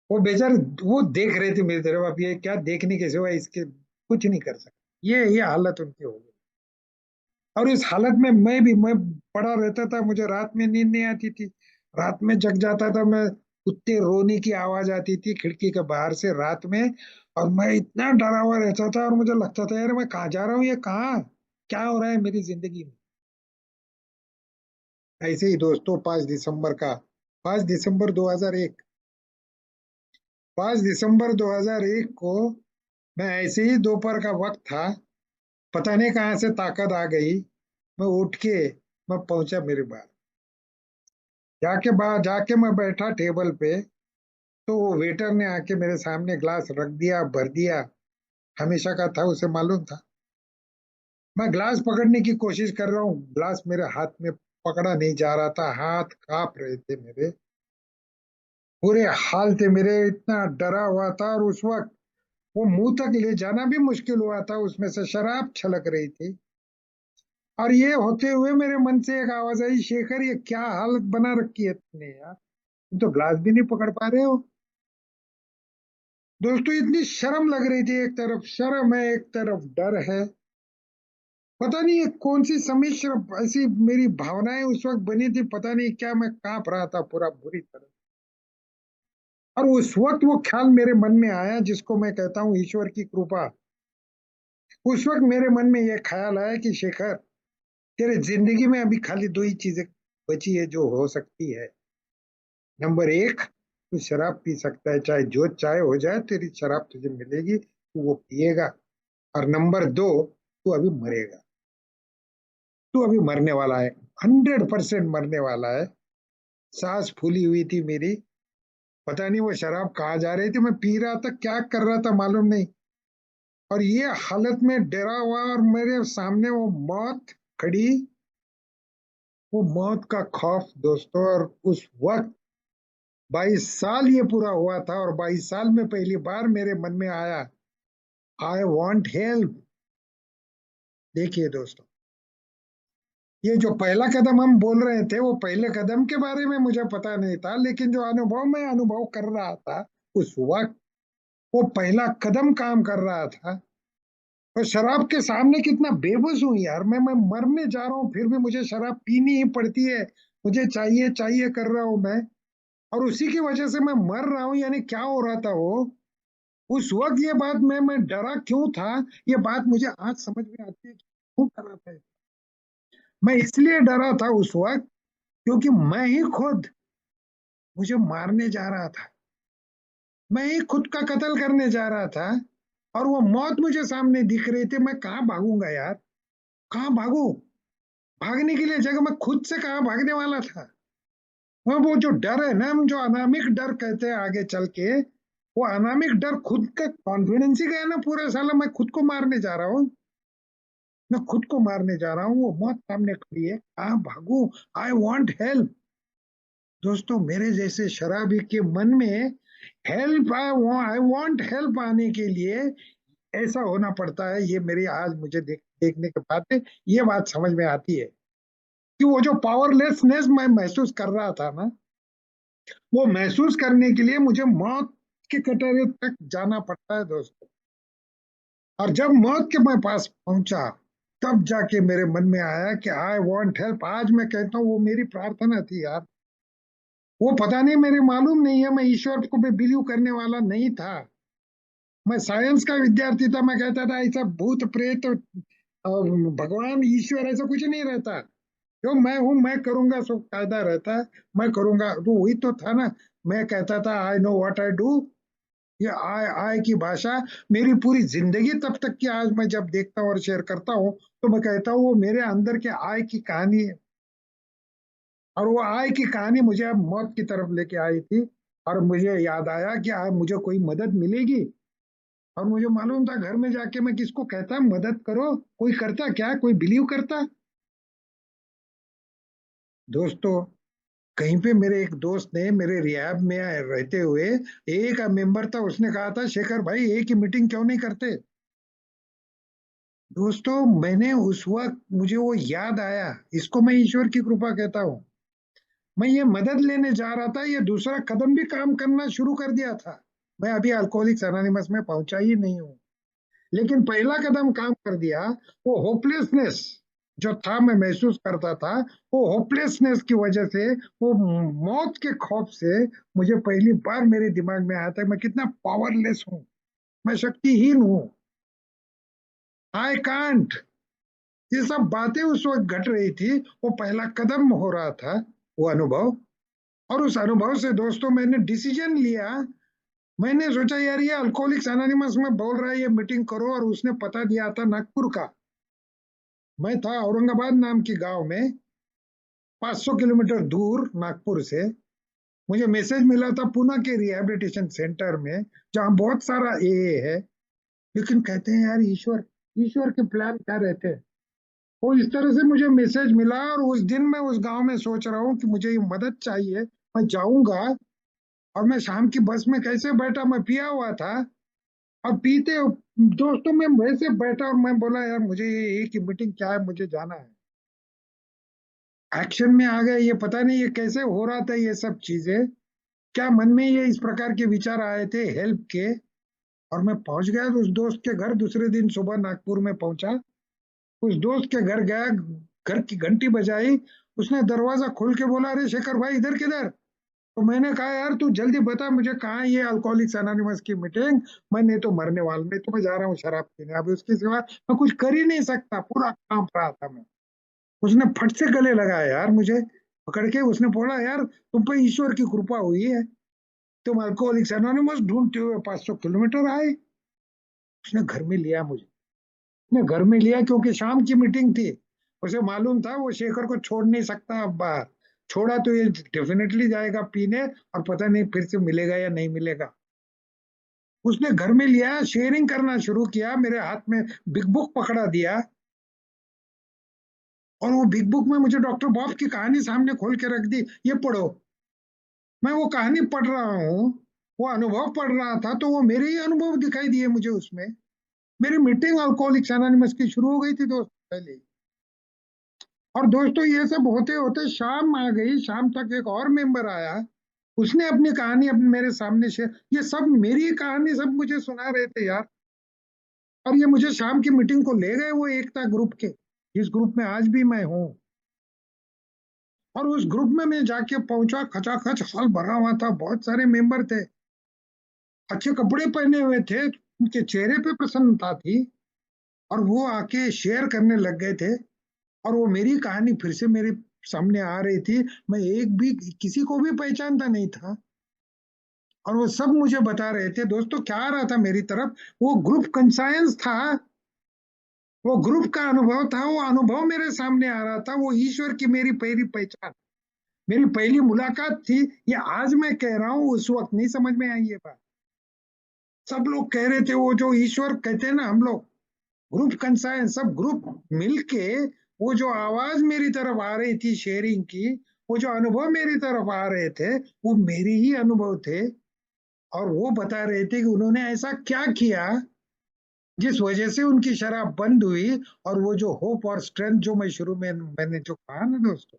वो बेचारे वो देख रहे थे मेरी तरफ, अब ये क्या देखने के सिवा इसके कुछ नहीं कर सकते, ये हालत उनकी हो गई। और इस हालत में मैं पड़ा रहता था, मुझे रात में नींद नहीं आती थी। रात में जग जाता था मैं, कुत्ते रोने की आवाज आती थी खिड़की के बाहर से रात में, और मैं इतना डरा हुआ रहता था, और मुझे लगता था यार मैं कहाँ जा रहा हूँ, ये कहाँ क्या हो रहा है मेरी जिंदगी में। ऐसे ही दोस्तों 5 दिसंबर 2001 5 दिसंबर 2001 को मैं ऐसे ही दोपहर का वक्त था, पता नहीं कहाँ से ताकत आ गई, मैं उठ के मैं पहुंचा मेरे बार। जाके मैं बैठा टेबल पे, तो वो वेटर ने आके मेरे सामने ग्लास रख दिया, भर दिया। हमेशा का था, उसे मालूम था। मैं ग्लास पकड़ने की कोशिश कर रहा हूँ, ग्लास मेरे हाथ में पकड़ा नहीं जा रहा था, हाथ कांप रहे थे मेरे, बुरे हाल थे मेरे, इतना डरा हुआ था। और उस वक्त वो मुंह तक ले जाना भी मुश्किल हुआ था, उसमें से शराब छलक रही थी। और ये होते हुए मेरे मन से एक आवाज आई, शेखर ये क्या हालत बना रखी है तुमने यार, तुम तो ग्लास भी नहीं पकड़ पा रहे हो। दोस्तों, इतनी शर्म लग रही थी, एक तरफ शर्म है, एक तरफ डर है। पता नहीं ये कौन सी सम्मिश्र ऐसी मेरी भावनाएं उस वक्त बनी थी, पता नहीं क्या, मैं कांप रहा था पूरा बुरी तरह। और उस वक्त वो ख्याल मेरे मन में आया जिसको मैं कहता हूँ ईश्वर की कृपा। उस वक्त मेरे मन में यह ख्याल आया कि शेखर, तेरे जिंदगी में अभी खाली दो ही चीजें बची है जो हो सकती है। नंबर एक, तू शराब पी सकता है, चाहे जो चाहे हो जाए, तेरी शराब तुझे मिलेगी, तू वो पिएगा। और नंबर दो, तू अभी मरेगा, तू अभी मरने वाला है, 100% मरने वाला है। सांस फूली हुई थी मेरी, पता नहीं वो शराब कहाँ जा रही थी, मैं पी रहा था, क्या कर रहा था मालूम नहीं। और ये हालत में डरा हुआ, और मेरे सामने वो मौत खड़ी, वो मौत का खौफ दोस्तों। और उस वक्त 22 साल ये पूरा हुआ था, और 22 साल में पहली बार मेरे मन में आया, आई वॉन्ट हेल्प। देखिए दोस्तों, ये जो पहला कदम हम बोल रहे थे, वो पहले कदम के बारे में मुझे पता नहीं था, लेकिन जो अनुभव मैं अनुभव कर रहा था उस वक्त, वो पहला कदम काम कर रहा था। और शराब के सामने कितना बेबस हूं यार, मैं मरने जा रहा हूँ, फिर भी मुझे शराब पीनी ही पड़ती है, मुझे चाहिए चाहिए कर रहा हूं मैं। और उसी की वजह से मैं मर रहा हूँ, यानी क्या हो रहा था वो उस वक्त। ये बात मैं डरा क्यों था, ये बात मुझे आज समझ में आती है कि क्यों कर रहा था। मैं इसलिए डरा था उस वक्त क्योंकि मैं ही खुद मुझे मारने जा रहा था, मैं ही खुद का कत्ल करने जा रहा था। और वो मौत मुझे सामने दिख रही थी, मैं कहाँ भागूंगा यार, कहाँ भागू। भागने के लिए जगह, मैं खुद से कहाँ भागने वाला था। वो जो डर है ना, हम जो अनामिक डर कहते हैं आगे चल के, वो अनामिक डर खुद का कॉन्फिडेंस ही गया ना पूरा, साला मैं खुद को मारने जा रहा हूँ, मैं खुद को मारने जा रहा हूँ, वो मौत सामने खड़ी है, कहाँ भागू। I want help. दोस्तों, मेरे जैसे शराबी के मन में हेल्प, आई वांट हेल्प आने के लिए ऐसा होना पड़ता है, ये मेरी आज मुझे देखने के बाद ये बात समझ में आती है कि वो जो पावरलेसनेस मैं महसूस कर रहा था ना, वो महसूस करने के लिए मुझे मौत के कटोरे तक जाना पड़ता है दोस्तों। और जब मौत के मैं पास पहुंचा, तब जाके मेरे मन में आया कि आई वांट हेल्प। आज मैं कहता हूँ वो मेरी प्रार्थना थी यार। वो पता नहीं, मेरे मालूम नहीं है, मैं ईश्वर को भी बिलीव करने वाला नहीं था। मैं साइंस का विद्यार्थी था, मैं कहता था ऐसा भूत प्रेत और भगवान ईश्वर ऐसा कुछ नहीं रहता, जो मैं हूं मैं करूंगा सो कायदा रहता है, मैं करूंगा तो वही तो था ना। मैं कहता था I know what I do. ये आय आय की भाषा मेरी पूरी जिंदगी तब तक की, आज मैं जब देखता हूँ और शेयर करता हूँ तो मैं कहता हूँ वो मेरे अंदर के आय की कहानी है। और वो आय की कहानी मुझे अब मौत की तरफ लेके आई थी। और मुझे याद आया कि आज मुझे कोई मदद मिलेगी। और मुझे मालूम था घर में जाके मैं किसको कहता मदद करो, कोई करता क्या, कोई बिलीव करता। दोस्तों, कहीं पे मेरे एक दोस्त ने मेरे रिहैब में रहते हुए, एक मेंबर था, उसने कहा था शेखर भाई एक ही मीटिंग क्यों नहीं करते। दोस्तों, मैंने उस वक्त मुझे वो याद आया, इसको मैं ईश्वर की कृपा कहता हूँ। मैं ये मदद लेने जा रहा था, ये दूसरा कदम भी काम करना शुरू कर दिया था। मैं अभी अल्कोहलिक्स एनोनिमस में पहुंचा ही नहीं हूँ, लेकिन पहला कदम काम कर दिया। वो होपलेसनेस जो था मैं महसूस करता था, वो होपलेसनेस की वजह से, वो मौत के खौफ से, मुझे पहली बार मेरे दिमाग में आया था मैं कितना पावरलेस हूं, मैं शक्तिहीन हूं, आई कांट। ये सब बातें उस वक्त घट रही थी, वो पहला कदम हो रहा था, वो अनुभव। और उस अनुभव से दोस्तों मैंने डिसीजन लिया मैंने सोचा यार ये अल्कोहलिक्स एनोनिमस में बोल रहा है ये मीटिंग करो, और उसने पता दिया था नागपुर का। मैं था औरंगाबाद नाम के गांव में, 500 किलोमीटर दूर नागपुर से। मुझे मैसेज मिला था पुणे के रिहैबिलिटेशन सेंटर में, जहाँ बहुत सारा एए है। लेकिन कहते हैं यार ईश्वर, ईश्वर के प्लान क्या रहते हैं। वो इस तरह से मुझे मैसेज मिला, और उस दिन मैं उस गांव में सोच रहा हूँ कि मुझे ये मदद चाहिए, मैं जाऊंगा। और मैं शाम की बस में कैसे बैठा, मैं पिया हुआ था, और पीते दोस्तों में वैसे बैठा, और मैं बोला यार मुझे ये की मीटिंग क्या है, मुझे जाना है। एक्शन में आ गए, ये पता नहीं ये कैसे हो रहा था ये सब चीजें, क्या मन में ये इस प्रकार के विचार आए थे हेल्प के। और मैं पहुंच गया उस दोस्त के घर, दूसरे दिन सुबह नागपुर में पहुंचा। उस दोस्त के घर गया, घर की घंटी बजाई, उसने दरवाजा खोल के बोला अरे शेखर भाई इधर किधर। तो मैंने कहा यार तू जल्दी बता मुझे कहाँ है ये अल्कोहलिक्स एनोनिमस की मीटिंग, मैं नहीं तो मरने वाला, नहीं तो मैं जा रहा हूँ शराब पीने, अभी उसके सिवा मैं कुछ कर ही नहीं सकता, पूरा कांप रहा था मैं। उसने फट से गले लगाया यार मुझे पकड़ के, उसने बोला यार तुम पे ईश्वर की कृपा हुई है, तुम अल्कोहलिक्स एनोनिमस ढूंढते हुए 500 किलोमीटर आए। उसने घर में लिया मुझे, उसने घर में लिया क्योंकि शाम की मीटिंग थी। उसे मालूम था वो शेखर को छोड़ नहीं सकता अब बाहर, छोड़ा तो ये डेफिनेटली जाएगा पीने, और पता नहीं फिर से मिलेगा या नहीं मिलेगा। उसने घर में लिया, शेयरिंग करना शुरू किया, मेरे हाथ में बिग बुक पकड़ा दिया, और वो बिग बुक में मुझे डॉक्टर बॉब की कहानी सामने खोल के रख दी, ये पढ़ो। मैं वो कहानी पढ़ रहा हूँ, वो अनुभव पढ़ रहा था, तो वो मेरे ही अनुभव दिखाई दिए मुझे उसमें। मेरी मीटिंग अल्कोहलिक्स एनोनिमस की शुरू हो गई थी दोस्त पहले ही। और दोस्तों ये सब होते होते शाम आ गई, शाम तक एक और मेंबर आया, उसने अपनी कहानी अपने मेरे सामने शेयर, ये सब मेरी कहानी सब मुझे सुना रहे थे यार। और ये मुझे शाम की मीटिंग को ले गए वो एकता ग्रुप के, जिस ग्रुप में आज भी मैं हूँ। और उस ग्रुप में मैं जाके पहुंचा, खचाखच हॉल भरा हुआ था, बहुत सारे मेंबर थे, अच्छे कपड़े पहने हुए थे, उनके चेहरे पे प्रसन्नता थी, और वो आके शेयर करने लग गए थे। और वो मेरी कहानी फिर से मेरे सामने आ रही थी, मैं एक भी किसी को भी पहचानता नहीं था, और वो सब मुझे बता रहे थे। दोस्तों क्या आ रहा था मेरी तरफ, वो ग्रुप कंसायंस था, वो ग्रुप का अनुभव था, वो अनुभव मेरे सामने आ रहा था, वो ईश्वर की मेरी पहली पहचान, मेरी पहली मुलाकात थी। ये आज मैं कह रहा हूँ, उस वक्त नहीं समझ में आई ये बात। सब लोग कह रहे थे वो जो ईश्वर कहते हैं ना हम लोग, ग्रुप कंसायंस, सब ग्रुप मिलके वो जो आवाज मेरी तरफ आ रही थी शेयरिंग की, वो जो अनुभव मेरी तरफ आ रहे थे, वो मेरे ही अनुभव थे। और वो बता रहे थे कि उन्होंने ऐसा क्या किया जिस वजह से उनकी शराब बंद हुई। और वो जो होप और स्ट्रेंथ जो मैं शुरू में मैंने जो कहा ना दोस्तों,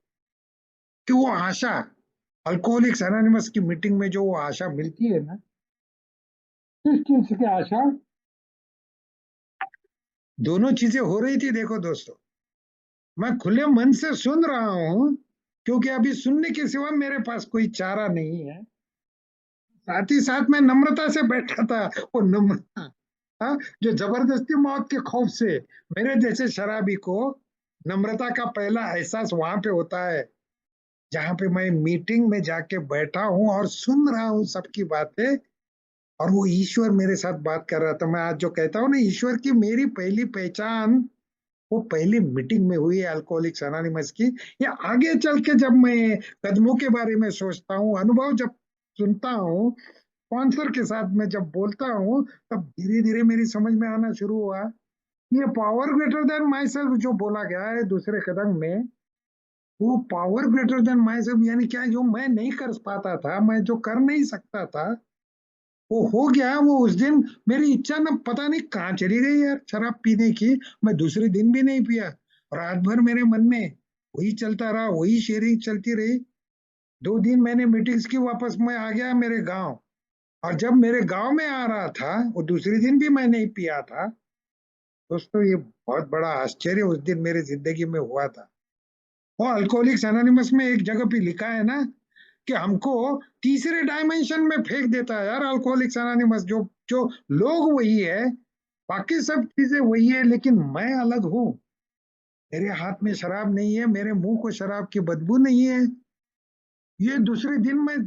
कि वो आशा, अल्कोहलिक्स एनोनिमस की मीटिंग में जो वो आशा मिलती है ना, किस चीज की आशा, दोनों चीजें हो रही थी देखो दोस्तों। मैं खुले मन से सुन रहा हूं, क्योंकि अभी सुनने के सिवा मेरे पास कोई चारा नहीं है। साथ ही साथ मैं नम्रता से बैठा था, वो नम्रता, हाँ, जो जबरदस्ती मौत के खौफ से, मेरे जैसे शराबी को नम्रता का पहला एहसास वहां पे होता है, जहां पे मैं मीटिंग में जाके बैठा हूं और सुन रहा हूं सबकी बातें। और वो ईश्वर मेरे साथ बात कर रहा था। मैं आज जो कहता हूँ ना, ईश्वर की मेरी पहली पहचान वो पहली मीटिंग में हुई है अल्कोहलिक्स अनोनिमस की। या आगे चल के जब मैं कदमों के बारे में सोचता हूँ, अनुभव जब सुनता हूँ, स्पॉन्सर के साथ में जब बोलता हूँ, तब धीरे धीरे मेरी समझ में आना शुरू हुआ, ये power greater then my self जो बोला गया है दूसरे कदम में, वो power greater then my self यानी क्या, जो मैं नहीं कर पाता था, मैं जो कर नहीं सकता था, वो हो गया। वो उस दिन मेरी इच्छा ना पता नहीं कहाँ चली गई यार शराब पीने की। मैं दूसरे दिन भी नहीं पिया, रात भर मेरे मन में वही चलता रहा, वही शेयरिंग चलती रही। 2 दिन मैंने मीटिंग्स की, वापस मैं आ गया मेरे गांव। और जब मेरे गांव में आ रहा था, वो दूसरे दिन भी मैं नहीं पिया था। दोस्तों ये बहुत बड़ा आश्चर्य उस दिन मेरी जिंदगी में हुआ था। वो अल्कोहलिक्स एनोनिमस में एक जगह पे लिखा है ना, कि हमको तीसरे डायमेंशन में फेंक देता है यार अल्कोहलिक्स एनोनिमस। जो जो लोग वही है, बाकी सब चीजें वही है, लेकिन मैं अलग हूँ। मेरे हाथ में शराब नहीं है, मेरे मुंह को शराब की बदबू नहीं है। ये दूसरे दिन मैं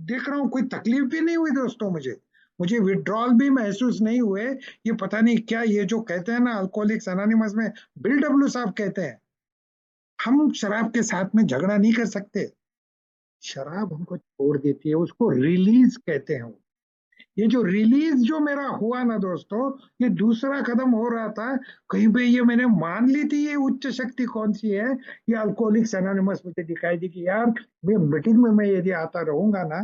देख रहा हूँ, कोई तकलीफ भी नहीं हुई दोस्तों मुझे। मुझे विड्रॉल भी महसूस नहीं हुए। ये पता नहीं क्या, ये जो कहते हैं ना अल्कोहलिक्स अनोनिमस में, बिल डब्ल्यू साहब कहते हैं हम शराब के साथ में झगड़ा नहीं कर सकते, शराब हमको छोड़ देती है, उसको रिलीज कहते हैं। ये जो रिलीज जो मेरा हुआ ना दोस्तों, ये दूसरा कदम हो रहा था। कहीं पे ये मैंने मान ली थी, ये उच्च शक्ति कौन सी है, ये अल्कोहलिक्स एनोनिमस मुझे दिखाई दी कि यार मैं मीटिंग में मैं यदि आता रहूंगा ना,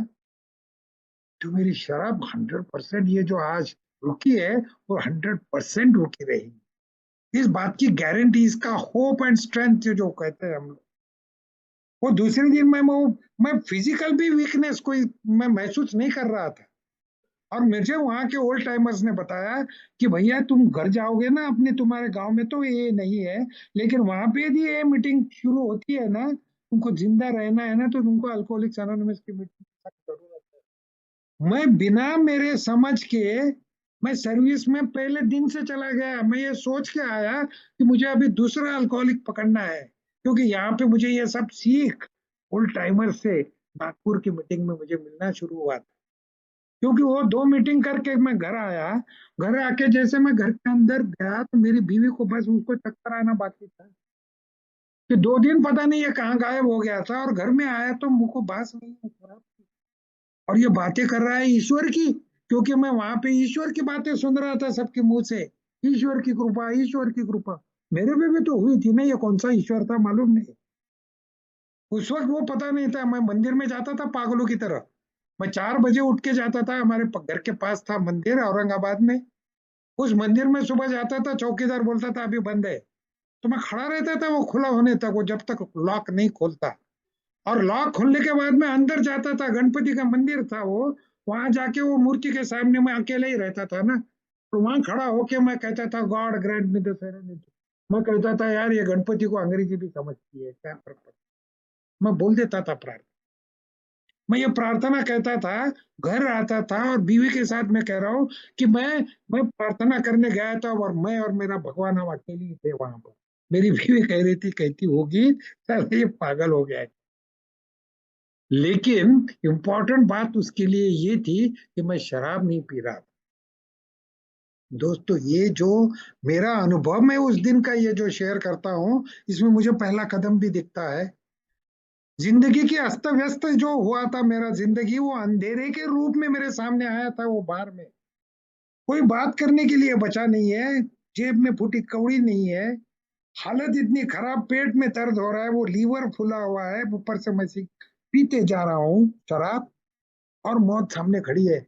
तो मेरी शराब 100% ये जो आज रुकी है वो 100% रुकी रहेगी। इस बात की गारंटी, इसका होप एंड स्ट्रेंथ जो कहते हैं हम लोग, वो दूसरे दिन मैं फिजिकल भी वीकनेस कोई मैं महसूस नहीं कर रहा था। और मुझे वहां के ओल्ड टाइमर्स ने बताया कि भैया तुम घर जाओगे ना अपने, तुम्हारे गांव में तो ये नहीं है, लेकिन वहां पे यदि ये मीटिंग शुरू होती है ना, तुमको जिंदा रहना है ना, तो तुमको अल्कोहलिक्स एनोनिमस की मीटिंग की जरूरत है। मैं बिना मेरे समझ के मैं सर्विस में पहले दिन से चला गया, मैं ये सोच के आया कि मुझे अभी दूसरा अल्कोहलिक पकड़ना है, क्योंकि यहाँ पे मुझे ये सब सीख ओल्ड टाइमर से नागपुर की मीटिंग में मुझे मिलना शुरू हुआ था। क्योंकि वो 2 मीटिंग करके मैं घर आया, घर आके जैसे मैं घर के अंदर गया तो मेरी बीवी को बस उसको चक्कर आना बाकी था कि 2 दिन पता नहीं ये कहाँ गायब हो गया था, और घर में आया तो मुझको बात नहीं खराब। और ये बातें कर रहा है ईश्वर की, क्योंकि मैं वहां पे ईश्वर की बातें सुन रहा था सबके मुंह से, ईश्वर की कृपा, ईश्वर की कृपा। मेरे पे भी तो हुई थी ना, ये कौन सा ईश्वर था मालूम नहीं। उस वक्त वो पता नहीं था, मैं मंदिर में जाता था पागलों की तरह। मैं 4 बजे उठ के जाता था, हमारे घर के पास था मंदिर औरंगाबाद में। उस मंदिर में सुबह जाता था, चौकीदार बोलता था अभी बंद है, तो मैं खड़ा रहता था वो खुला होने तक, वो जब तक लॉक नहीं खोलता। और लॉक खोलने के बाद में अंदर जाता था, गणपति का मंदिर था वो, वहां जाके वो मूर्ति के सामने मैं अकेले ही रहता था ना, तो वहां खड़ा होके मैं कहता था God great me the serenity. मैं कहता था यार ये गणपति को अंग्रेजी भी समझती है, क्या फर्क पड़ता। मैं बोल देता था प्रार्थना, मैं ये प्रार्थना कहता था, घर आता था और बीवी के साथ मैं कह रहा हूँ कि मैं प्रार्थना करने गया था और मैं और मेरा भगवान हम अकेले ही थे वहां पर। मेरी बीवी कह रही थी, कहती होगी सर ये पागल हो गया है। लेकिन इम्पोर्टेंट बात उसके लिए ये थी कि मैं शराब नहीं पी रहा था। दोस्तों ये जो मेरा अनुभव मैं उस दिन का ये जो शेयर करता हूँ, इसमें मुझे पहला कदम भी दिखता है। जिंदगी की अस्त व्यस्त जो हुआ था मेरा जिंदगी, वो अंधेरे के रूप में मेरे सामने आया था वो बार में। कोई बात करने के लिए बचा नहीं है, जेब में फूटी कौड़ी नहीं है, हालत इतनी खराब, पेट में दर्द हो रहा है, वो लीवर फूला हुआ है, ऊपर से मैं पीते जा रहा हूँ शराब, और मौत सामने खड़ी है।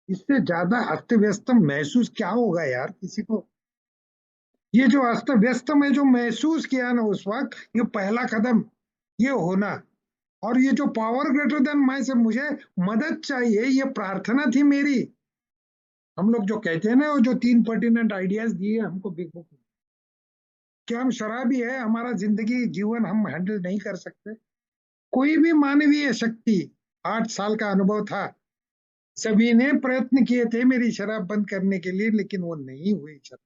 इससे ज्यादा अस्त व्यस्त महसूस क्या होगा यार किसी को। ये जो अस्त व्यस्त में जो महसूस किया ना उस वक्त, ये पहला कदम ये होना। और ये जो पावर ग्रेटर देन माई से मुझे मदद चाहिए, ये प्रार्थना थी मेरी। हम लोग जो कहते हैं ना, वो जो 3 पर्टिनेंट आइडियाज दिए हमको बिग बुक में, कि हम शराबी है, हमारा जिंदगी जीवन हम हैंडल नहीं कर सकते। कोई भी मानवीय शक्ति, 8 साल का अनुभव था, सभी ने प्रयत्न किए थे मेरी शराब बंद करने के लिए, लेकिन वो नहीं हुई शराब।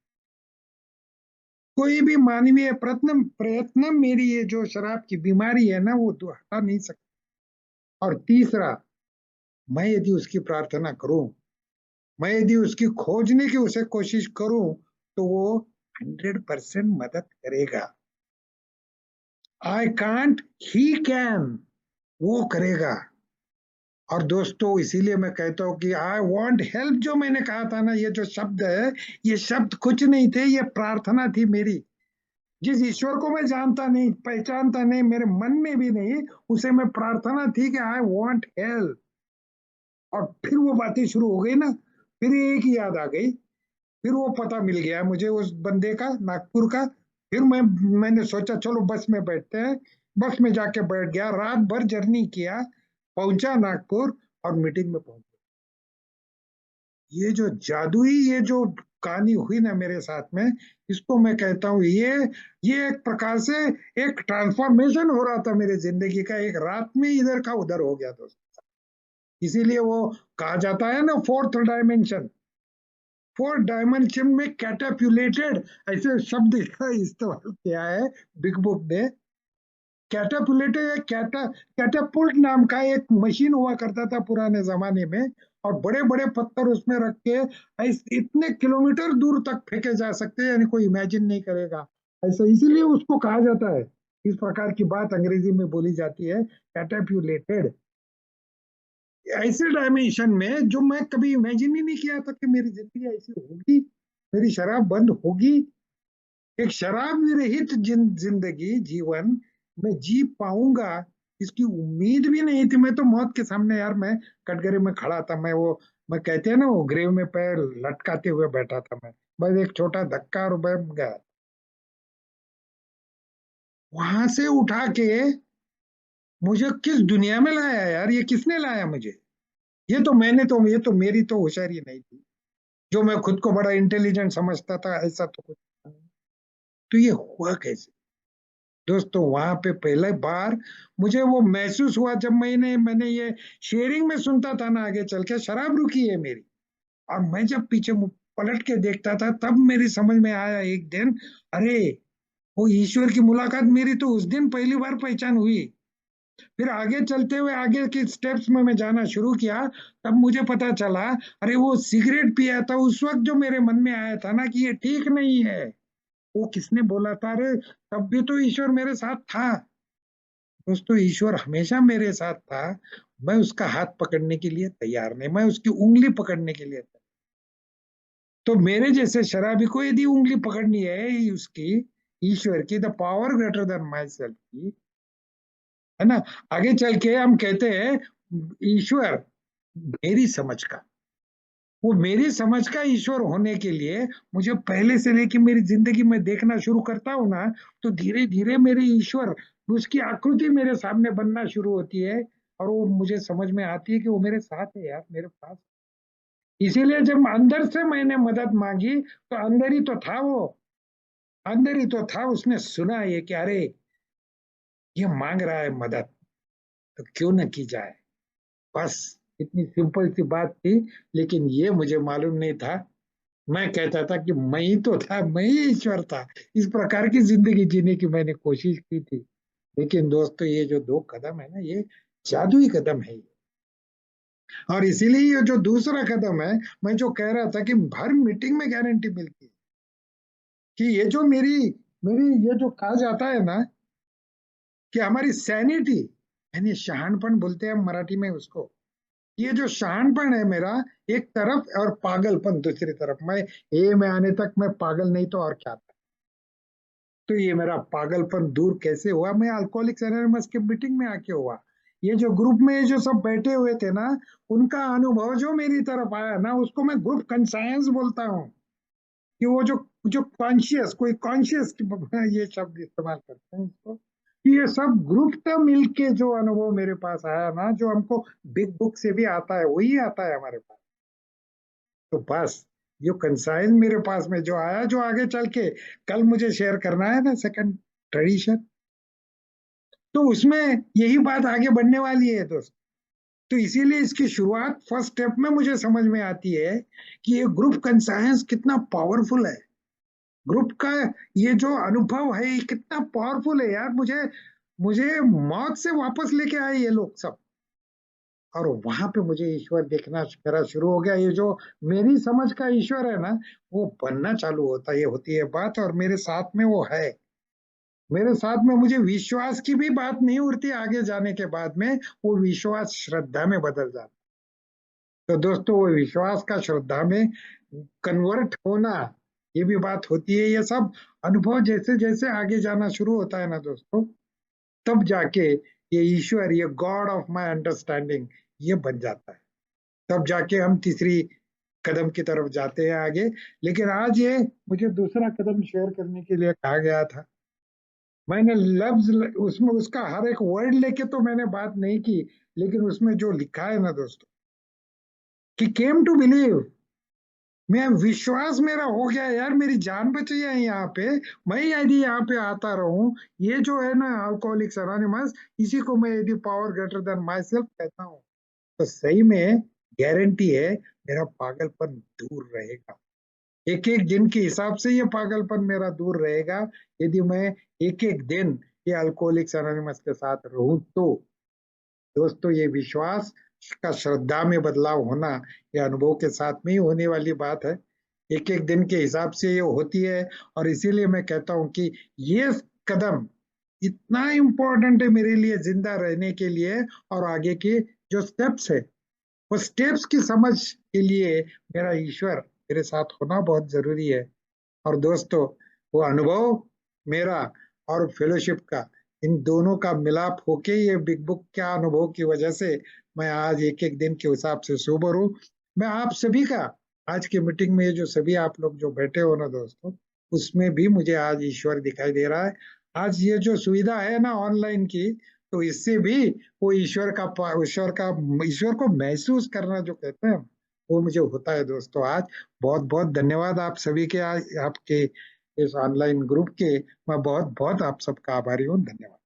कोई भी मानवीय प्रयत्न प्रयत्न मेरी ये जो शराब की बीमारी है ना, वो तो हटा नहीं सकता। और तीसरा, मैं यदि उसकी प्रार्थना करूं, मैं यदि उसकी खोजने की उसे कोशिश करूं, तो वो 100% मदद करेगा। आई कांट, ही कैन, वो करेगा। और दोस्तों इसीलिए मैं कहता हूं कि आई वॉन्ट हेल्प, जो मैंने कहा था ना, ये जो शब्द है, ये शब्द कुछ नहीं थे, ये प्रार्थना थी मेरी। जिस ईश्वर को मैं जानता नहीं, पहचानता नहीं, मेरे मन में भी नहीं, उसे मैं प्रार्थना थी कि आई वॉन्ट हेल्प। और फिर वो बातें शुरू हो गई ना, फिर एक ही याद आ गई, फिर वो पता मिल गया मुझे उस बंदे का, नागपुर का। फिर मैंने सोचा चलो बस में बैठते हैं। बस में जाके बैठ गया, रात भर जर्नी किया, पहुंचा नागपुर और मीटिंग में पहुंचा। ये जो जादुई ये जो कहानी हुई ना मेरे साथ में, इसको मैं कहता हूँ ये एक प्रकार से एक ट्रांसफॉर्मेशन हो रहा था मेरे जिंदगी का, एक रात में इधर का उधर हो गया दोस्त। इसीलिए वो कहा जाता है ना फोर्थ डायमेंशन, फोर्थ डायमेंशन में कैटापुलेटेड, ऐसे शब्द का इस्तेमाल किया है बिग बुक ने। कैटापुल्ट नाम का एक मशीन हुआ करता था पुराने जमाने में, और बड़े बड़े पत्थर उसमें रख के इतने किलोमीटर दूर तक फेंके जा सकते हैं, यानी कोई इमेजिन नहीं करेगा ऐसा, इसीलिए उसको कहा जाता है। इस प्रकार की बात अंग्रेजी में बोली जाती है, कैटापुलेटेड। ऐसे डायमेंशन में जो मैं कभी इमेजिन ही नहीं किया था कि मेरी जिंदगी ऐसी होगी, मेरी शराब बंद होगी, एक शराब विरहित जिंदगी जीवन में जी पाऊंगा, इसकी उम्मीद भी नहीं थी। मैं तो मौत के सामने यार, मैं कटघरे में खड़ा था, मैं कहते हैं ना, वो ग्रेव में पैर लटकाते हुए बैठा था मैं, बस एक छोटा धक्का और मैं गया। वहां से उठा के मुझे किस दुनिया में लाया यार, ये किसने लाया मुझे? ये तो मेरी तो होशियारी नहीं थी, जो मैं खुद को बड़ा इंटेलिजेंट समझता था, ऐसा तो कुछ नहीं। तो ये हुआ कैसे दोस्तों? वहां पे पहले बार मुझे वो महसूस हुआ, जब मैंने ये शेयरिंग में सुनता था ना, आगे चल के शराब रुकी है मेरी, और मैं जब पीछे पलट के देखता था, तब मेरी समझ में आया एक दिन, अरे वो ईश्वर की मुलाकात मेरी तो उस दिन पहली बार पहचान हुई। फिर आगे चलते हुए आगे के स्टेप्स में मैं जाना शुरू किया, तब मुझे पता चला, अरे वो सिगरेट पिया था उस वक्त, जो मेरे मन में आया था ना कि ये ठीक नहीं है, वो किसने बोला था? अरे तब भी तो ईश्वर मेरे साथ था दोस्तों, ईश्वर हमेशा मेरे साथ था। मैं उसका हाथ पकड़ने के लिए तैयार नहीं, मैं उसकी उंगली पकड़ने के लिए तैयार। तो मेरे जैसे शराबी को यदि उंगली पकड़नी है उसकी, ईश्वर की, the power greater then my self की, है ना, आगे चल के हम कहते हैं ईश्वर मेरी समझ का, वो मेरी समझ का ईश्वर होने के लिए मुझे पहले से लेके मेरी जिंदगी में देखना शुरू करता हूं ना, तो धीरे धीरे मेरे ईश्वर, उसकी आकृति मेरे सामने बनना शुरू होती है, और वो मुझे समझ में आती है कि वो मेरे साथ है यार, मेरे पास। इसीलिए जब अंदर से मैंने मदद मांगी, तो अंदर ही तो था वो, अंदर ही तो था, उसने सुना ये कि अरे ये मांग रहा है मदद, तो क्यों न की जाए। बस इतनी सिंपल सी बात थी, लेकिन ये मुझे मालूम नहीं था। मैं कहता था कि मैं ही तो था, मैं ही ईश्वर था। इस प्रकार की जिंदगी जीने की मैंने कोशिश की थी, लेकिन दोस्तों ये जो 2 कदम है ना, ये जादुई कदम है ये। और इसीलिए ये जो दूसरा कदम है, मैं जो कह रहा था कि हर मीटिंग में गारंटी मिलती है, कि ये जो मेरी मेरी ये जो कहा जाता है ना कि हमारी सैनिटी, यानी शहानपन बोलते हैं हम मराठी में उसको, ये जो शहानपन है मेरा एक तरफ, और पागलपन दूसरी तरफ, मैं ए में आने तक मैं पागल नहीं तो और क्या था। तो ये मेरा पागलपन दूर कैसे हुआ? मैं अल्कोहलिक्स एनोनिमस के मीटिंग में आके हुआ। ये जो ग्रुप में ये जो सब बैठे हुए थे ना, उनका अनुभव जो मेरी तरफ आया ना, उसको मैं ग्रुप कंसायंस बोलता हूँ। कि वो जो जो कॉन्शियस, कोई कॉन्शियस, ये शब्द इस्तेमाल करते हैं इसको, कि ये सब ग्रुप का मिलके जो अनुभव मेरे पास आया ना, जो हमको बिग बुक से भी आता है, वही आता है हमारे पास। तो बस ये कंसाइन मेरे पास में जो आया, जो आगे चल के कल मुझे शेयर करना है ना, सेकंड ट्रेडिशन, तो उसमें यही बात आगे बढ़ने वाली है दोस्त। तो इसीलिए इसकी शुरुआत फर्स्ट स्टेप में मुझे समझ में आती है कि ये ग्रुप कंसायंस कितना पावरफुल है। ग्रुप का ये जो अनुभव है, ये कितना पावरफुल है यार। मुझे मुझे मौत से वापस लेके आए ये लोग सब, और वहां पे मुझे ईश्वर देखना मेरा शुरू हो गया। ये जो मेरी समझ का ईश्वर है ना, वो बनना चालू होता, ये होती है बात, और मेरे साथ में वो है। मेरे साथ में मुझे विश्वास की भी बात नहीं उड़ती आगे जाने के बाद में, वो विश्वास श्रद्धा में बदल जाता। तो दोस्तों वो विश्वास का श्रद्धा में कन्वर्ट होना, ये भी बात होती है। ये सब अनुभव जैसे जैसे आगे जाना शुरू होता है ना दोस्तों, तब जाके ये ईश्वर, ये गॉड ऑफ माय अंडरस्टैंडिंग, ये बन जाता है। तब जाके हम तीसरी कदम की तरफ जाते हैं आगे। लेकिन आज ये मुझे दूसरा कदम शेयर करने के लिए कहा गया था। मैंने लफ्ज उसमें उसका हर एक वर्ड लेके तो मैंने बात नहीं की, लेकिन उसमें जो लिखा है ना दोस्तों, कि केम टू बिलीव, मैं विश्वास मेरा हो गया यार, मेरी जान बची है यहाँ पे। मैं यदि यहाँ पे आता रहूं, ये जो है ना अल्कोहलिक्स एनोनिमस, इसी को मैं यदि power greater then my self कहता हूँ, तो सही में गारंटी है मेरा पागलपन दूर रहेगा। एक एक दिन के हिसाब से ये पागलपन मेरा दूर रहेगा, यदि मैं एक एक दिन ये अल्कोहलिक्स एनोनिमस के साथ रहूं तो दोस्तों ये विश्वास का श्रद्धा में बदलाव होना ये अनुभव के साथ में ही होने वाली बात है। एक एक दिन के हिसाब से ये होती है और इसीलिए मैं कहता हूं कि ये कदम इतना इम्पोर्टेंट है मेरे लिए जिंदा रहने के लिए और आगे के जो स्टेप्स है वो स्टेप्स की समझ के लिए मेरा ईश्वर मेरे साथ होना बहुत जरूरी है। और दोस्तों वो अनुभव मेरा और फेलोशिप का इन दोनों का मिलाप होके ये बिग बुक का अनुभव की वजह से मैं आज एक एक दिन के हिसाब से सोबर हूँ। मैं आप सभी का आज की मीटिंग में ये जो सभी आप लोग जो बैठे हो ना दोस्तों उसमें भी मुझे आज ईश्वर दिखाई दे रहा है। आज ये जो सुविधा है ना ऑनलाइन की तो इससे भी वो ईश्वर को महसूस करना जो कहते हैं वो मुझे होता है दोस्तों। आज बहुत बहुत धन्यवाद आप सभी के, आज आपके इस ऑनलाइन ग्रुप के मैं बहुत बहुत आप सबका आभारी हूँ। धन्यवाद।